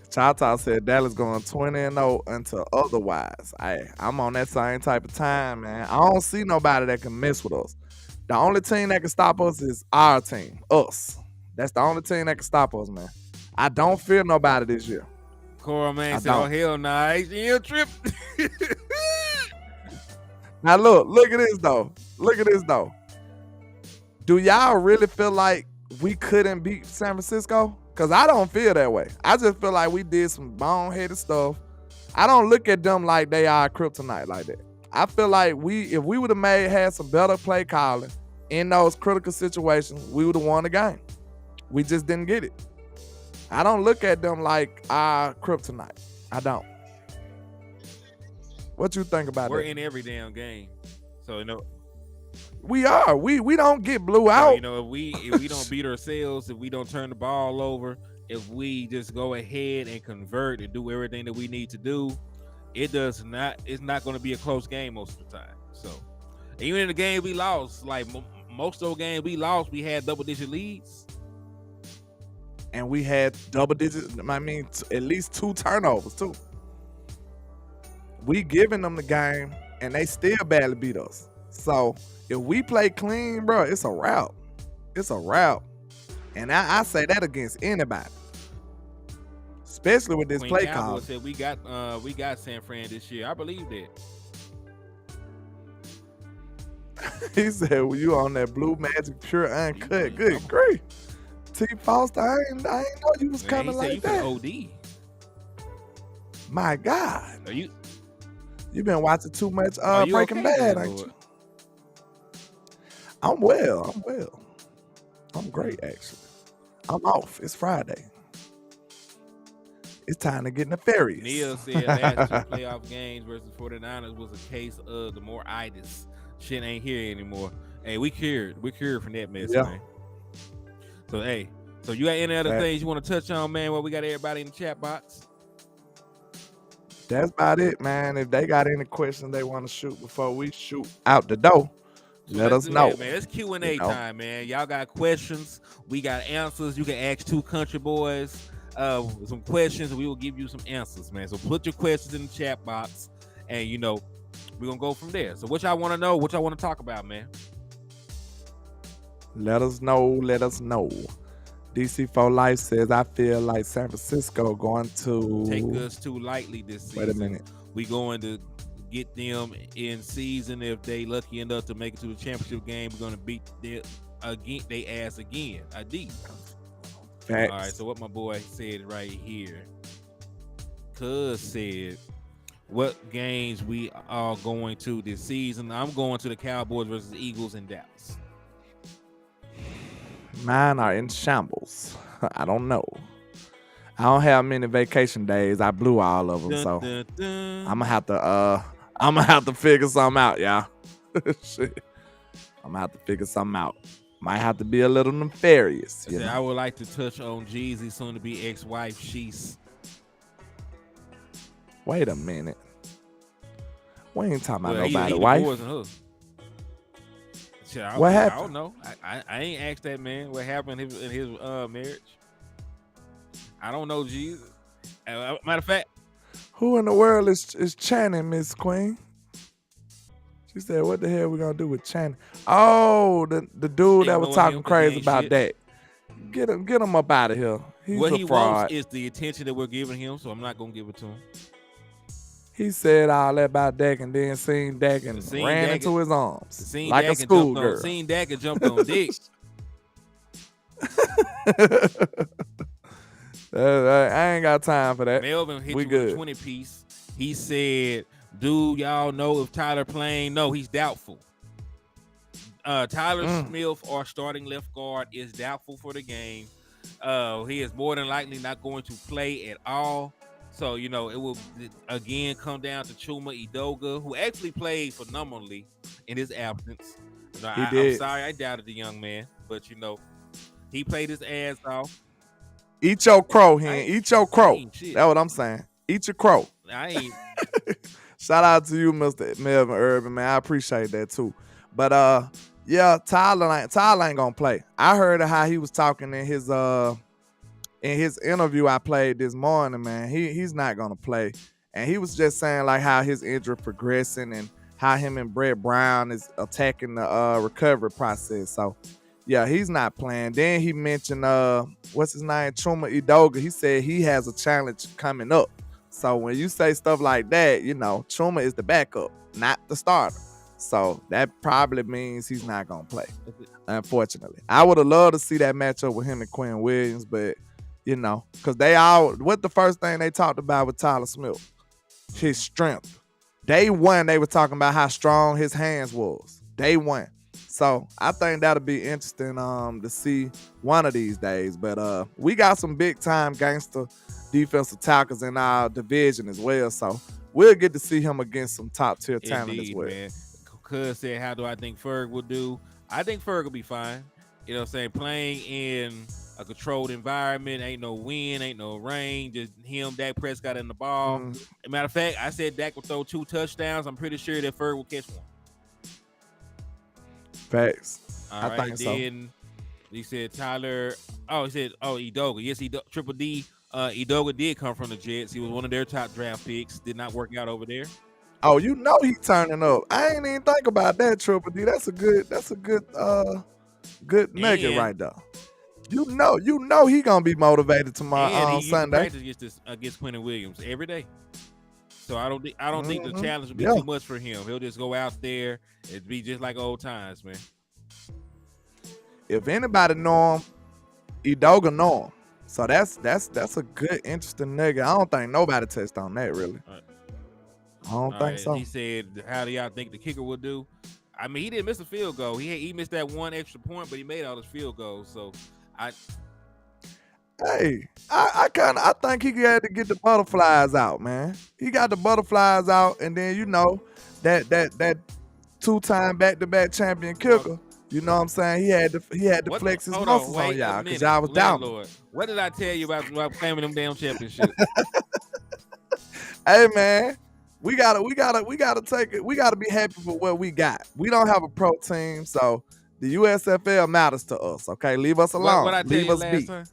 Chata said Dallas going 20-0 until otherwise. I'm on that same type of time, man. I don't see nobody that can mess with us. The only team that can stop us is our team, us. That's the only team that can stop us, man. I don't fear nobody this year. Cora, man, said, oh, hell nah, HCL trip. Now, look at this, though. Look at this, though. Do y'all really feel like we couldn't beat San Francisco? Because I don't feel that way. I just feel like we did some boneheaded stuff. I don't look at them like they are kryptonite like that. I feel like if we would have had some better play calling in those critical situations, we would have won the game. We just didn't get it. I don't look at them like our kryptonite. I don't. What you think about that? We're in every damn game. So, you know. We are. We don't get blew out. So, you know, if we don't beat ourselves, if we don't turn the ball over, if we just go ahead and convert and do everything that we need to do, it's not going to be a close game most of the time. So, even in the game we lost, like most of those games we lost, we had double-digit leads. and we had double digits. I mean, at least 2 turnovers too. We giving them the game, and they still badly beat us. So if we play clean, bro, it's a route. It's a route, and I say that against anybody, especially with this Queen play Cowboy call. said we got San Fran this year. I believe that. He said, well, you on that Blue Magic pure uncut. Good grief. T. Foster, I ain't know you was coming like that. OD. My God. Are you been watching too much Breaking okay Bad, then, ain't Lord? you? I'm well. I'm great, actually. I'm off. It's Friday. It's time to get nefarious. Neil said last 2 playoff games versus 49ers was a case of the more itis. Shit ain't here anymore. Hey, we cured from that mess, man. So hey, so you got any other things you want to touch on, man? Well, we got everybody in the chat box. That's about it, man. If they got any questions they want to shoot before we shoot out the door, let us know. That, man. It's Q&A time, man. Y'all got questions, we got answers. You can ask 2 country boys some questions, and we will give you some answers, man. So put your questions in the chat box, and we're gonna go from there. So what y'all want to know? What y'all want to talk about, man? Let us know. DC4 Life says, I feel like San Francisco going to take us too lightly this season. Wait a minute. We going to get them in season. If they lucky enough to make it to the championship game, we're going to beat they ass again. I did. Facts. All right, so what my boy said right here. Cuz said, what games we are going to this season? I'm going to the Cowboys versus Eagles in Dallas. Mine are in shambles. I don't know. I don't have many vacation days. I blew all of them, so I'm gonna have to figure something out, y'all. Shit. I'm gonna have to figure something out. Might have to be a little nefarious. I would like to touch on Jeezy, soon to be ex-wife. She's. Wait a minute. We ain't talking about nobody's wife. What happened? I don't know. I ain't asked that man what happened in his marriage. I don't know, Jesus. Matter of fact, who in the world is Channing, Miss Queen? She said, "What the hell we gonna do with Channing?" Oh, the dude that was talking crazy about that. Get him up out of here. He's what a he fraud. wants is the attention that we're giving him, so I'm not gonna give it to him. He said all that about Dak and then seen Dak and ran into his arms like a schoolgirl. Seen Dak and jumped on dick. I ain't got time for that. Melvin hit you with a 20 piece. He said, "Do y'all know if Tyler playing? No, he's doubtful. Tyler Smith, our starting left guard, is doubtful for the game. He is more than likely not going to play at all. So, it will again come down to Chuma Edoga, who actually played phenomenally in his absence. I'm sorry I doubted the young man, but he played his ass off. Eat your crow, Eat your crow. That's what I'm saying. Eat your crow. I ain't. Shout out to you, Mr. Melvin Urban, man. I appreciate that too. But yeah, Tyler ain't gonna play. I heard how he was talking in his interview I played this morning, man. He's not gonna play. And he was just saying like how his injury progressing and how him and Brett Brown is attacking the recovery process. So yeah, he's not playing. Then he mentioned what's his name? Chuma Edoga. He said he has a challenge coming up. So when you say stuff like that, Chuma is the backup, not the starter. So that probably means he's not gonna play. Unfortunately. I would have loved to see that matchup with him and Quinn Williams, but because what the first thing they talked about with Tyler Smith? His strength. Day one, they were talking about how strong his hands was. Day one. So I think that'll be interesting to see one of these days. But we got some big time gangster defensive tackles in our division as well. So we'll get to see him against some top tier talent as well. Man. Cuz said, how do I think Ferg will do? I think Ferg will be fine. You know what I'm saying? Playing in a controlled environment, ain't no wind, ain't no rain, just him, Dak Prescott in the ball. Matter of fact, I said Dak will throw 2 touchdowns. I'm pretty sure that Ferg will catch one. Facts. All right, I think then He said Tyler. Oh, he said Edoga. Yes, Triple D. Edoga did come from the Jets. He was one of their top draft picks. Did not work out over there. Oh, you know he turning up. I ain't even think about that, Triple D. That's a good good nugget right there. You know he gonna be motivated tomorrow and on Sunday. Practice against Quentin Williams every day. So I don't think the challenge will be too much for him. He'll just go out there and be just like old times, man. If anybody know him, Edoga know him. So that's a good, interesting nigga. I don't think nobody touched on that really. I don't think so. He said, "How do y'all think the kicker will do?" I mean, he didn't miss a field goal. He missed that one extra point, but he made all his field goals. So I think he had to get the butterflies out, man. He got the butterflies out, and then that 2-time back-to-back champion kicker. You know what I'm saying? He had to flex his muscles on y'all because y'all was down. What did I tell you about claiming them damn championships? Hey man, we gotta take it. We gotta be happy for what we got. We don't have a pro team, so the USFL matters to us. Okay, leave us alone. What I tell leave you us last be. time?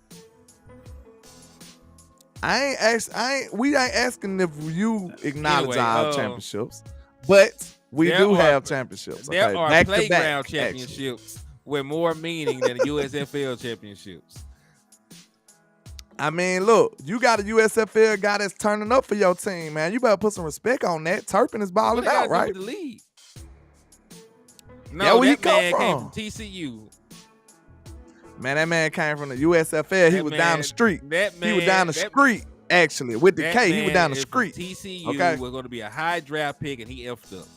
We ain't asking if you acknowledge our championships, but we do have championships. Okay? There are playground back, championships with more meaning than the USFL championships. I mean, look, you got a USFL guy that's turning up for your team, man. You better put some respect on that. Turpin is balling out, right? The league. No, that man came from TCU. Man, that man came from the USFL. He was down the street. He was down the street, actually, with the K. He was down the street. TCU was going to be a high draft pick, and he effed up.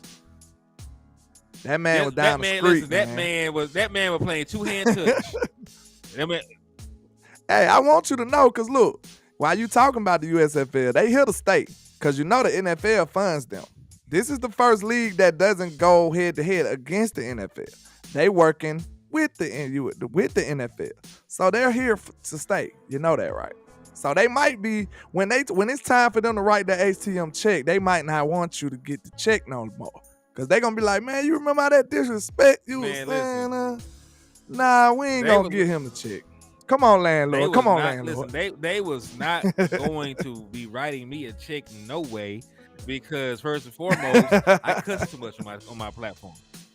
That man was down the street. Listen, that man was playing two-hand touch. Hey, I want you to know, because look, while you talking about the USFL, they here to stay, because you know the NFL funds them. This is the first league that doesn't go head-to-head against the NFL. They working with the NFL. So they're here to stay. You know that, right? So they might be, when it's time for them to write the HTM check, they might not want you to get the check no more. Because they're going to be like, man, you remember all that disrespect you was saying? Nah, we ain't going to give him the check. Come on, landlord. Landlord. Listen, they was not going to be writing me a check no way, because first and foremost, I cuss too much on my platform.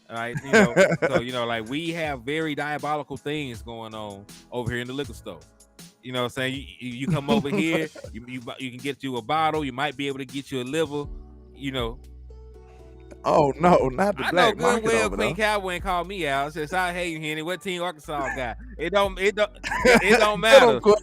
All right, so like we have very diabolical things going on over here in the liquor store. You know what I'm saying? You come over here, you can get you a bottle. You might be able to get you a liver. Oh no, not the black market. I know good well Queen Cowboy ain't called me out. Says, "I hate you, Henny. What team Arkansas got? It don't matter. It don't matter because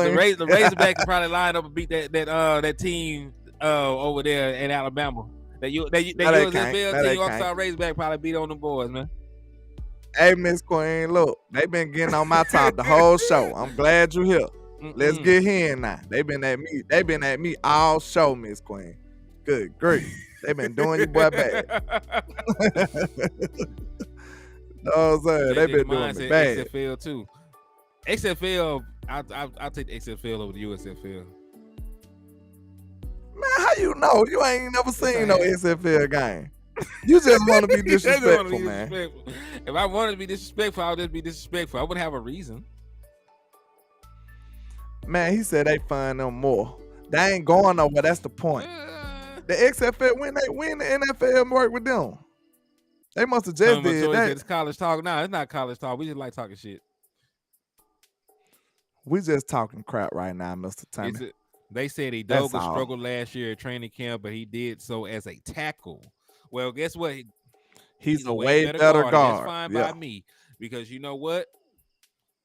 the Razorbacks probably line up and beat that team over there in Alabama. That USFL team Arkansas Razorback probably beat on the boys, man." Hey, Miss Queen, look, they been getting on my top the whole show. I'm glad you here. Let's get here now. They been at me all show, Miss Queen. Good grief. They been doing you boy bad. No, I'm saying they been doing me bad. XFL too. XFL, I'll take the XFL over the USFL. Man, how you know? You ain't never seen no XFL game. You just want to be disrespectful, man. If I wanted to be disrespectful, I would just be disrespectful. I wouldn't have a reason. Man, he said they find them more. They ain't going nowhere. That's the point. The XFL, when the NFL work with them, they must have just did that. It's college talk. No, it's not college talk. We just like talking shit. We just talking crap right now, Mr. Tommy. They said Edoga struggled last year at training camp, but he did so as a tackle. Well, guess what? He's a way better guard. That's fine by me, because you know what?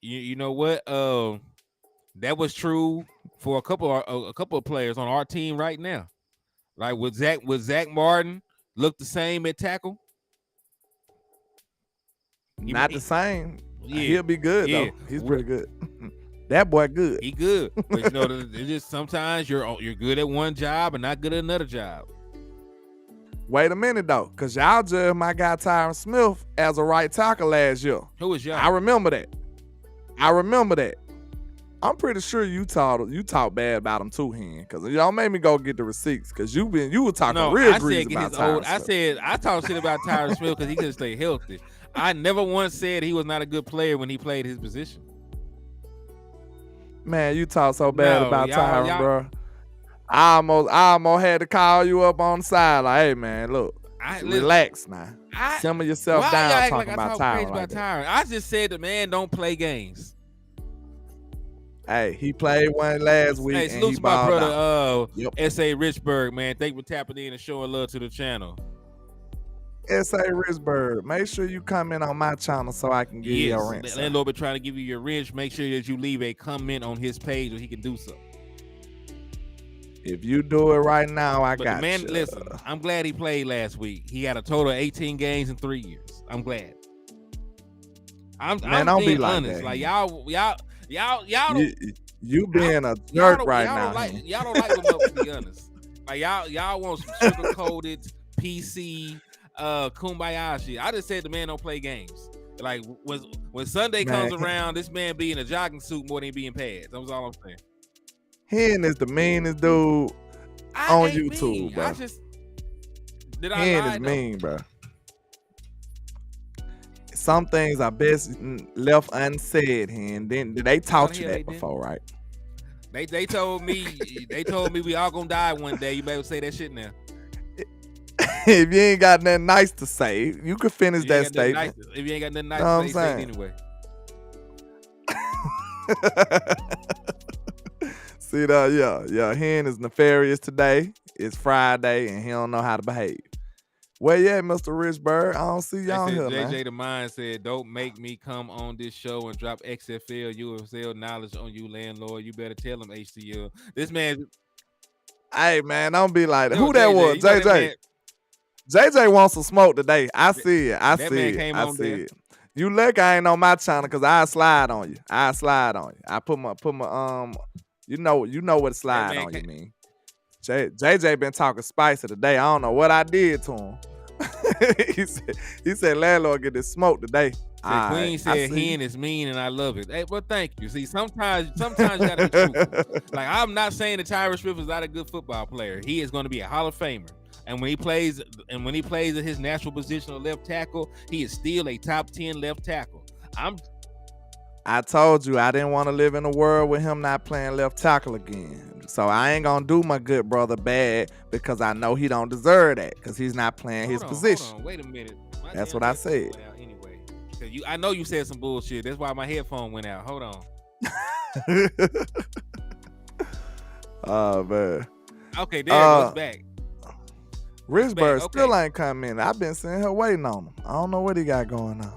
You know what? That was true for a couple of players on our team right now. Like would Zach Martin look the same at tackle? Not the same. Yeah, he'll be good though. He's pretty good. That boy good. He good. But it's just sometimes you're good at one job and not good at another job. Wait a minute though, because y'all judged my guy Tyron Smith as a right tackle last year. Who was y'all? I remember that. I'm pretty sure you talk bad about him too, Hen, because y'all made me go get the receipts, because you were talking real grease about Tyron Smith. I talked shit about Tyron Smith because he couldn't stay healthy. I never once said he was not a good player when he played his position. Man, you talk so bad No, about y'all, Tyron, bro. I almost had to call you up on the side. Like, hey, man, look, relax now. Simmer yourself why down y'all act talking like I about talk crazy Tyron about like that. Tyron? I just said the man don't play games. Hey, he played one last week Hey, and salute he to my balled brother, out. Yep. S.A. Richburg, man. Thank you for tapping in and showing love to the channel. S.A. Richburg, make sure you comment on my channel so I can give you your rent. Landlord been trying to give you your wrench. Make sure that you leave a comment on his page so he can do so. If you do it right now, I got man, you. Listen, I'm glad he played last week. He had a total of 18 games in 3 years. I'm glad. I'm don't being be like honest. that. Like y'all don't. You being a jerk right now. Y'all don't like him up, to be honest. Like y'all want some sugar coated PC kumbaya shit. I just said the man don't play games. Like when Sunday comes around, this man be in a jogging suit more than he be in pads. That was all I'm saying. Hen is the meanest dude on YouTube, mean. bro. Hen is mean, bro. Some things are best left unsaid, Hen. Then they taught you that before, right? They told me we all gonna die one day. You better say that shit now. If you ain't got nothing nice to say, you could finish that statement. If you ain't got nothing nice to say it anyway. See that? Yeah. Hen is nefarious today. It's Friday and he don't know how to behave. Where you at, Mr. Richburg? I don't see y'all here, man. JJ the Mind said, don't make me come on this show and drop XFL, UFL knowledge on you, landlord. You better tell him HCL. This man. Hey, man, don't be like that. Who that was? JJ. JJ wants some smoke today. I see it. I see it. You look, I ain't on my channel because I slide on you. I put my you know what to slide on you mean. JJ been talking spicy today. I don't know what I did to him. he said landlord get this smoke today. Queen said Hen is mean and I love it. Hey, well, thank you. See, sometimes you gotta be truthful. Like, I'm not saying that Tyron Smith is not a good football player. He is going to be a Hall of Famer. And when he plays at his natural position of left tackle, he is still a top 10 left tackle. I told you I didn't want to live in a world with him not playing left tackle again. So I ain't gonna do my good brother bad because I know he don't deserve that because he's not playing his position. Hold on. Wait a minute. That's what I said. Anyway, I know you said some bullshit. That's why my headphone went out. Hold on. Oh man. Okay, there it goes back. Richburg still ain't come in. I've been sitting here waiting on him. I don't know what he got going on.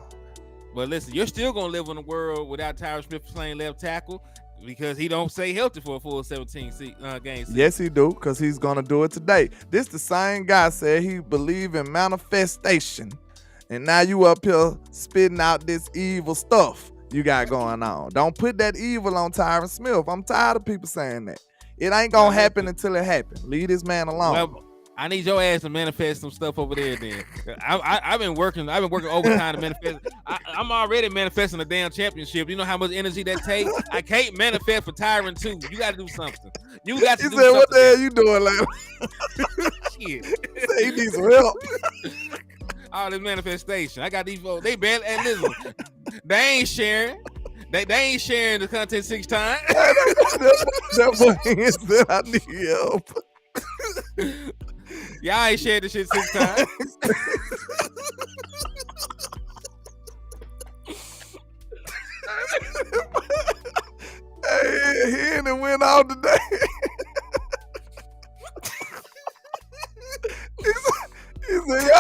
But listen, you're still gonna live in a world without Tyron Smith playing left tackle because he don't stay healthy for a full 17 games. Yes, he do, because he's gonna do it today. This the same guy said he believe in manifestation, and now you up here spitting out this evil stuff you got going on. Don't put that evil on Tyron Smith. I'm tired of people saying that. It ain't gonna happen until it happens. Leave this man alone. Well, I need your ass to manifest some stuff over there. Then I've been working overtime to manifest. I'm already manifesting a damn championship. You know how much energy that takes. I can't manifest for Tyron too. You got to do something. You got to do something. What the hell you doing, like? Shit. He needs some help. All this manifestation. I got these folks. They barely. And listen, they ain't sharing. They ain't sharing the content 6 times. That boy said I need help. Y'all ain't shared this shit 6 times. Hey, he ain't went out today. he said,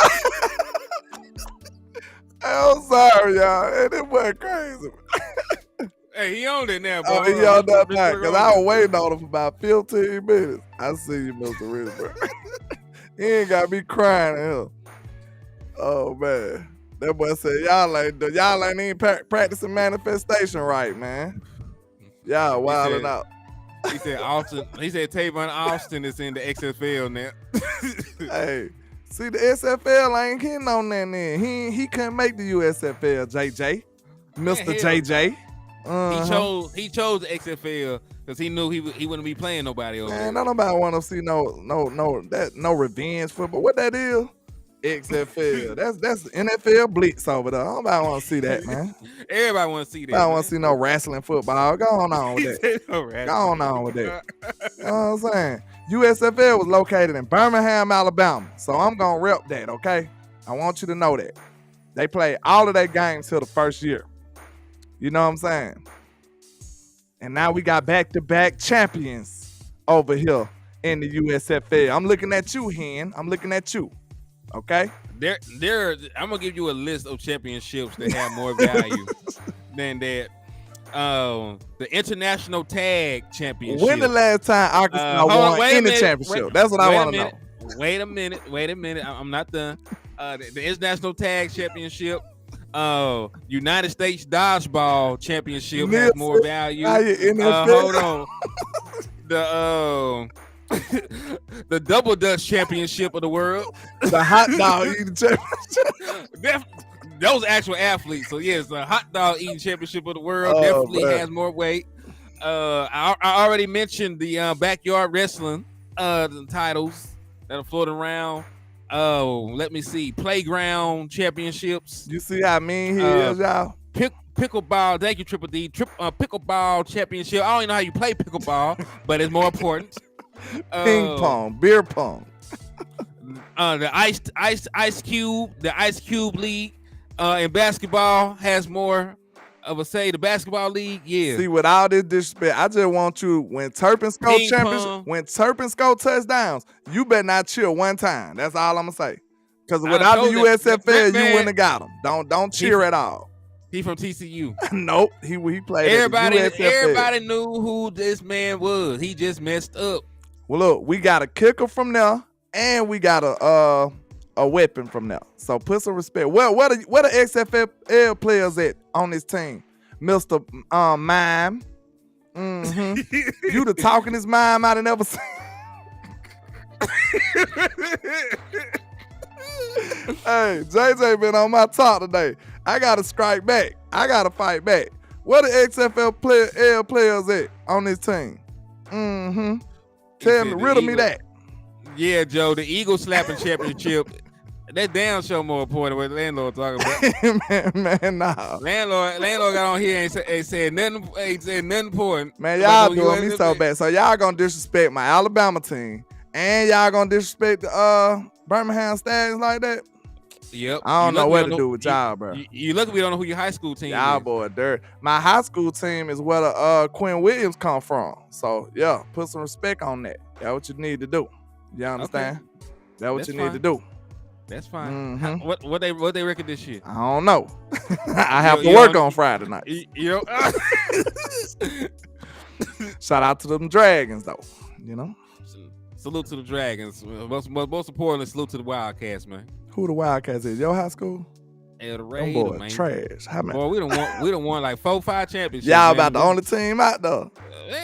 I'm sorry, y'all. Hey, that boy crazy. Hey, he on it now, bro. Oh, he on that night, because I was waiting on him for about 15 minutes. I see you, Mr. Richburg. He ain't got me crying at him. Oh, man. That boy said, y'all ain't even practicing manifestation right, man. Y'all wilding out. He said Tavon Austin is in the XFL now. Hey, see, the SFL ain't hitting on that then. He couldn't make the USFL, JJ. Mr. JJ. He chose the XFL because he knew he wouldn't be playing nobody over there. Man, nobody want to see no revenge football. What that is? XFL. That's NFL blitz over there. Nobody want to see that, man. Everybody want to see that. I don't want to see no wrestling football. Go on with that. Go on with that. You know what I'm saying? USFL was located in Birmingham, Alabama. So I'm going to rep that, okay? I want you to know that. They played all of their games till the first year. You know what I'm saying? And now we got back-to-back champions over here in the USFL. I'm looking at you, Hen. I'm looking at you. Okay? I'm gonna give you a list of championships that have more value than that. The International Tag Championship. When the last time Arkansas won any championship? That's what I want to know. Wait a minute. I'm not done. The International Tag Championship. United States Dodgeball Championship has more value. Hold on. The Double Dutch Championship of the world. The hot dog eating championship. Those actual athletes. So yes, the hot dog eating championship of the world definitely has more weight. I already mentioned the backyard wrestling the titles that are floating around. Let me see. Playground championships. You see how mean he is, y'all? Pickleball. Thank you, Triple D. Pickleball championship. I don't even know how you play pickleball, but it's more important. Ping pong, beer pong. The Ice Cube League in basketball has more of a say. The basketball league, yeah. See, with all this disrespect, I just want you when Turpin score championship, when Turpin score touchdowns, you better not chill one time. That's all I'm gonna say. Because without the USFL, you wouldn't have got him. Don't cheer at all. He from TCU. Nope, he played. Everybody knew who this man was. He just messed up. Well, look, we got a kicker from there, and we got a weapon from there. So put some respect. Well, where the XFL players at on this team? Mr. Mime. Mm-hmm. You the talkingest mime I'd never seen. Hey, JJ been on my talk today. I gotta strike back. I gotta fight back. Where the XFL players at on this team? Mm-hmm. Tell me, riddle me that. Yeah, Joe, the Eagle slapping championship. That damn show more important what the landlord talking about. man, nah. Landlord got on here and ain't said nothing important. Man, y'all doing me so bad. So y'all gonna disrespect my Alabama team, and y'all gonna disrespect the Birmingham Stallions like that? Yep. I don't know what to do with y'all, bro. You lucky we don't know who your high school team y'all is. Boy, dirt. My high school team is where the Quinn Williams come from. So yeah, put some respect on that. That's what you need to do. You understand? Okay. That's what you need to do. That's fine. Mm-hmm. What they record this year? I don't know. I have to work on Friday night. Shout out to them Dragons though. You know. Salute to the Dragons. Most importantly, salute to the Wildcats, man. Who the Wildcats is? Your high school? El Rey, man. Trash. How many? Boy, we don't won like 4-5 championships. Y'all about the only team out there.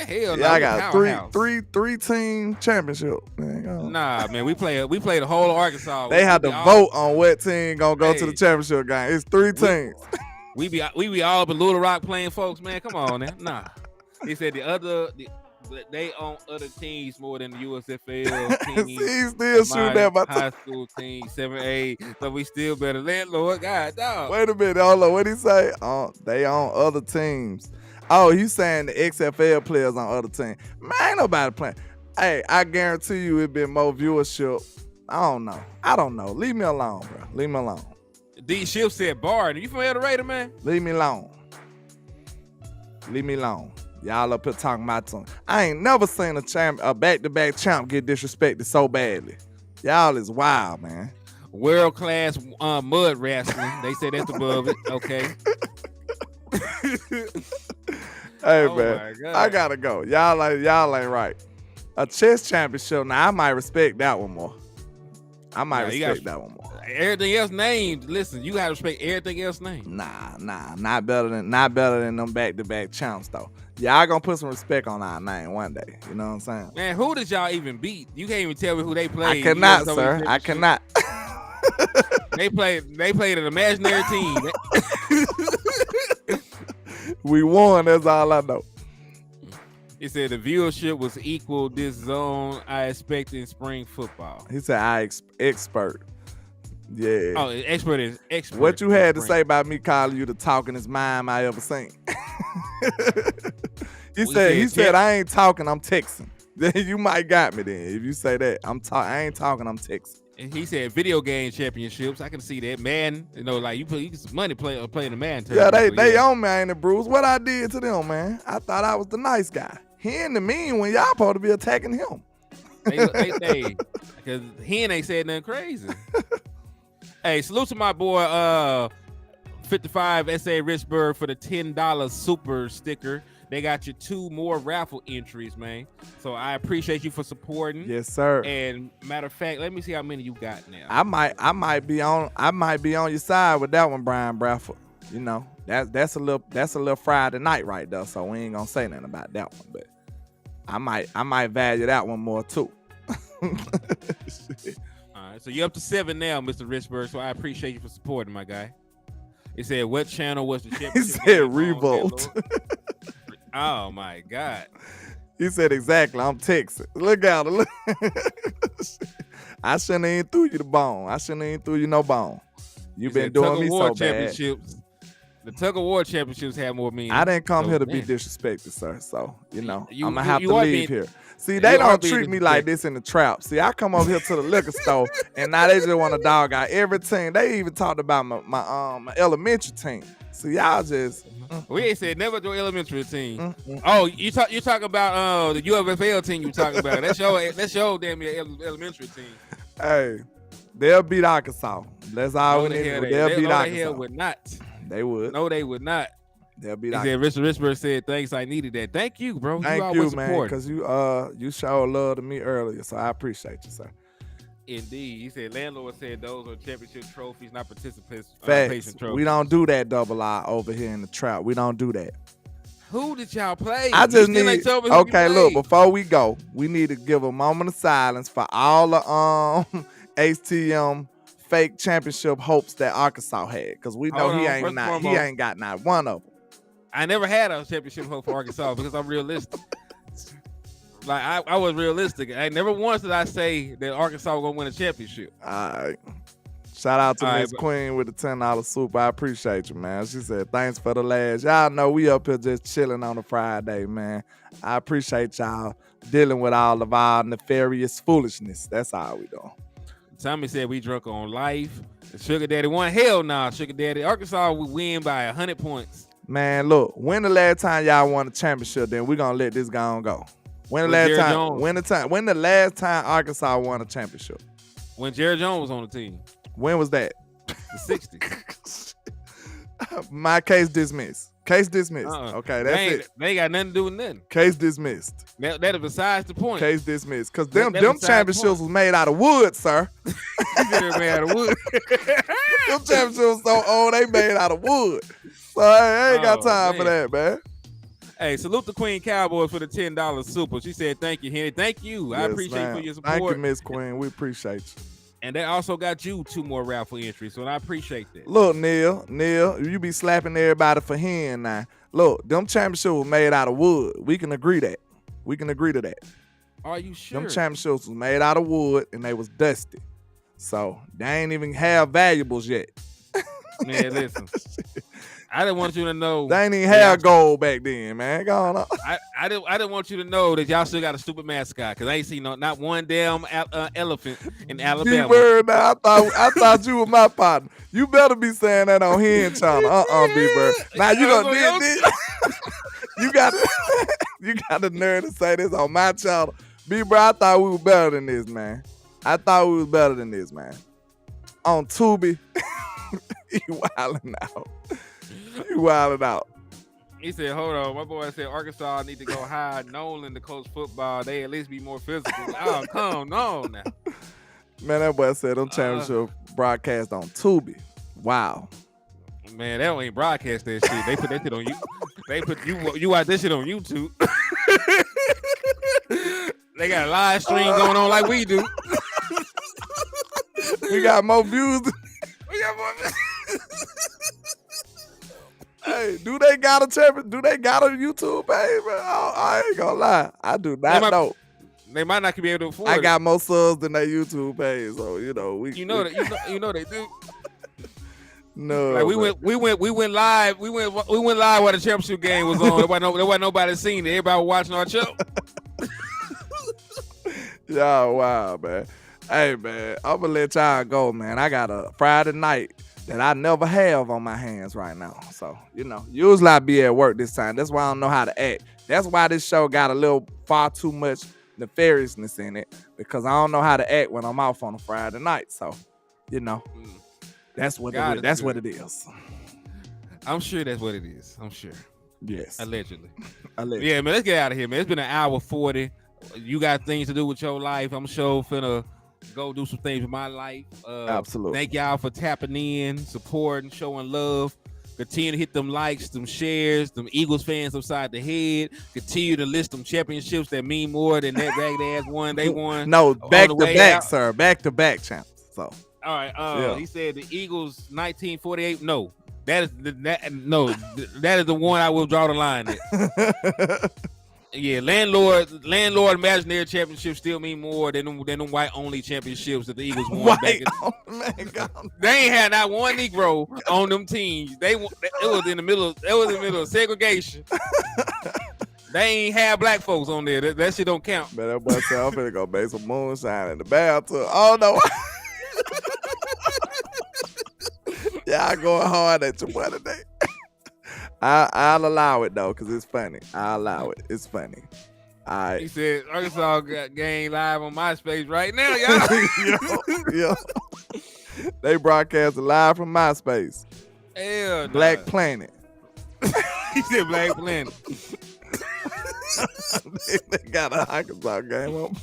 Hell no. Y'all got three team championship. Man, nah, man, we play the whole of Arkansas. They had to vote on what team gonna go to the championship game. It's 3 teams. We be all up in Little Rock playing, folks. Man, come on, man. Nah. He said they own other teams more than the USFL team. He's still shooting at my high school team, 7A. So we still better landlord. God, dog. Wait a minute, hold on. What did he say? They own other teams. Oh, you saying the XFL players on other teams? Man, ain't nobody playing. Hey, I guarantee you it been more viewership. I don't know. Leave me alone, bro. Leave me alone. D Shift said Bard. You from El Raider, man? Leave me alone. Y'all up here talking about something. I ain't never seen a back-to-back champ get disrespected so badly. Y'all is wild, man. World-class mud wrestling. They say that's above it. Okay. Hey, man. I gotta go. Y'all ain't right. A chess championship, now I might respect that one more. That one more. Everything else named. Listen, you gotta respect everything else named. Nah, not better than them back-to-back champs though. Y'all gonna put some respect on our name one day. You know what I'm saying? Man, who did y'all even beat? You can't even tell me who they played. I cannot, sir. I cannot. They played an imaginary team. We won. That's all I know. He said the viewership was equal this zone I expect in spring football. He said I expert. Yeah. Oh, expert is expert. What you is had to Frank. say about me calling you the talkingest mime I ever seen? he We said said I ain't talking, I'm texting. Then you might got me then. If you say that, I ain't talking, I'm texting. And he said video game championships. I can see that, man. You know, like you get some money playing the man. Yeah, tournament, they so, on me, ain't it, Bruce? What I did to them, man? I thought I was the nice guy. He ain't the mean when y'all supposed to be attacking him. They because he ain't said nothing crazy. Hey, salute to my boy 55 SA Richburg for the $10 super sticker. They got you 2 more raffle entries, man. So I appreciate you for supporting. Yes, sir. And matter of fact, let me see how many you got now. I might be on your side with that one, Brian Bradford. You know, that's a little Friday night right there. So we ain't gonna say nothing about that one, but I might value that one more too. All right, so you're up to 7 now, Mr. Richburg. So I appreciate you for supporting, my guy. It said, what channel was the championship? He said game on? Revolt. Oh my God. He said exactly. I'm texting. Look out. Look. I shouldn't even threw you the bone. I shouldn't even threw you no bone. You've been doing me so bad. The tug of war championships have more meaning. I didn't come here to be disrespected, sir. So, I'm going to have to you leave here. See, they don't treat me like this in the trap. See, I come over here to the liquor store, and now they just want to dog out every team. They even talked about my elementary team. So y'all just... We ain't said never do elementary team. Oh, you talk about the UFFL team you talking about. That's your damn elementary team. Hey, they'll beat Arkansas. That's all we need to do. They'll beat Arkansas. Hell would not. They would. No, they would not. They'll beat Arkansas. Arkansas. Richard Richburg said, thanks, I needed that. Thank you, bro. Thank you, man, because you showed love to me earlier, so I appreciate you, sir. Indeed. He said, landlord said those are championship trophies, not participation Facts. trophies. We don't do that double R over here in the trap. We don't do that. Who did y'all play? I just need... Okay, look, before we go, we need to give a moment of silence for all the HTM fake championship hopes that Arkansas had, because we know he ain't got not one of them. I never had a championship hope for Arkansas because I'm realistic. Like I was realistic. I never once did I say that Arkansas was gonna win a championship. All right. Shout out to Miss Queen with the $10 super. I appreciate you, man. She said, thanks for the last. Y'all know we up here just chilling on a Friday, man. I appreciate y'all dealing with all of our nefarious foolishness. That's all we doing. Tommy said we drunk on life. Sugar Daddy won. Hell nah, Sugar Daddy. Arkansas would win by 100 points. Man, look, when the last time y'all won a championship, then we're gonna let this guy on go. When the last time Arkansas won a championship? When Jerry Jones was on the team. When was that? The 60s. My case dismissed. Case dismissed. Okay, that's it. They ain't got nothing to do with nothing. Case dismissed. That is besides the point. Case dismissed. Because them championships was made out of wood, sir. Made out of wood. Them championships was so old, they made out of wood. So I ain't got time for that, man. Hey, salute the Queen Cowboys for the $10 super. She said, thank you, Henny. Thank you. Yes, I appreciate you for your support. Thank you, Miss Queen. We appreciate you. And they also got you 2 more raffle entries, so I appreciate that. Look, Neil, you be slapping everybody for hen now. Look, them championships were made out of wood. We can agree that. We can agree to that. Are you sure? Them championships was made out of wood and they was dusty. So they ain't even have valuables yet. Man, listen. I didn't want you to know. They ain't even have gold back then, man. Go on. I didn't want you to know that y'all still got a stupid mascot, because I ain't seen not one damn elephant in Alabama. B-Bird, now I thought you were my partner. You better be saying that on Hen channel. B-Bird. Now you gonna did this. You got the nerve to say this on my channel. B-Bird, I thought we were better than this, man. On Tubi, you wilding out. You wilding out. He said, hold on. My boy said Arkansas need to go hire Nolan to coach football. They at least be more physical. Oh, come on now. Man, that boy said them championship broadcast on Tubi. Wow. Man, that ain't broadcast that shit. They put that shit on you. They put you watch this shit on YouTube. They got a live stream going on like we do. We got more views. We got more views. Hey, do they got a YouTube page? I ain't gonna lie. I do not know. They might not be able to afford I it. got more subs than their YouTube page, so we. You know that. You know they do. No, Like we went live. We went live while the championship game was on. There wasn't nobody seen it. Everybody was watching our show. Y'all wow, man. Hey, man, I'm gonna let y'all go, man. I got a Friday night that I never have on my hands right now. So, usually I be at work this time. That's why I don't know how to act. That's why this show got a little far too much nefariousness in it, because I don't know how to act when I'm off on a Friday night. So, that's what it is. I'm sure that's what it is. I'm sure. Yes. Allegedly. Allegedly. Yeah, man, let's get out of here, man. It's been an hour 40. You got things to do with your life. I'm sure finna go do some things with my life. Absolutely. Thank y'all for tapping in, supporting, showing love. Continue to hit them likes, them shares, them Eagles fans upside the head. Continue to list them championships that mean more than that ragged ass one they won. No, back to back, sir. Back to back champs. So. All right. He said the Eagles 1948. No, that is that is the one I will draw the line at. Yeah, landlord imaginary championships still mean more than them white only championships that the Eagles won back in. They ain't had not one Negro on them teams. It was in the middle of segregation. They ain't have black folks on there. That shit don't count. Man, that boy said I'm finna go make some moonshine in the bathtub. Oh no. Y'all going hard at your boy today. I'll allow it though, cause it's funny. I'll allow it. It's funny. All right. He said Arkansas got game live on MySpace right now, y'all. yo. They broadcasting live from MySpace. Hell, Black Planet. He said Black Planet. they got a Arkansas game on.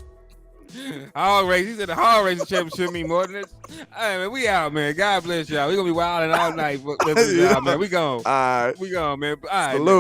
Hog race. He said the hog racing championship mean more than this. Hey, man, we out, man. God bless y'all. We gonna be wilding all night. Y'all, man. We gone. All right. We gone, man. All right, Salute. man.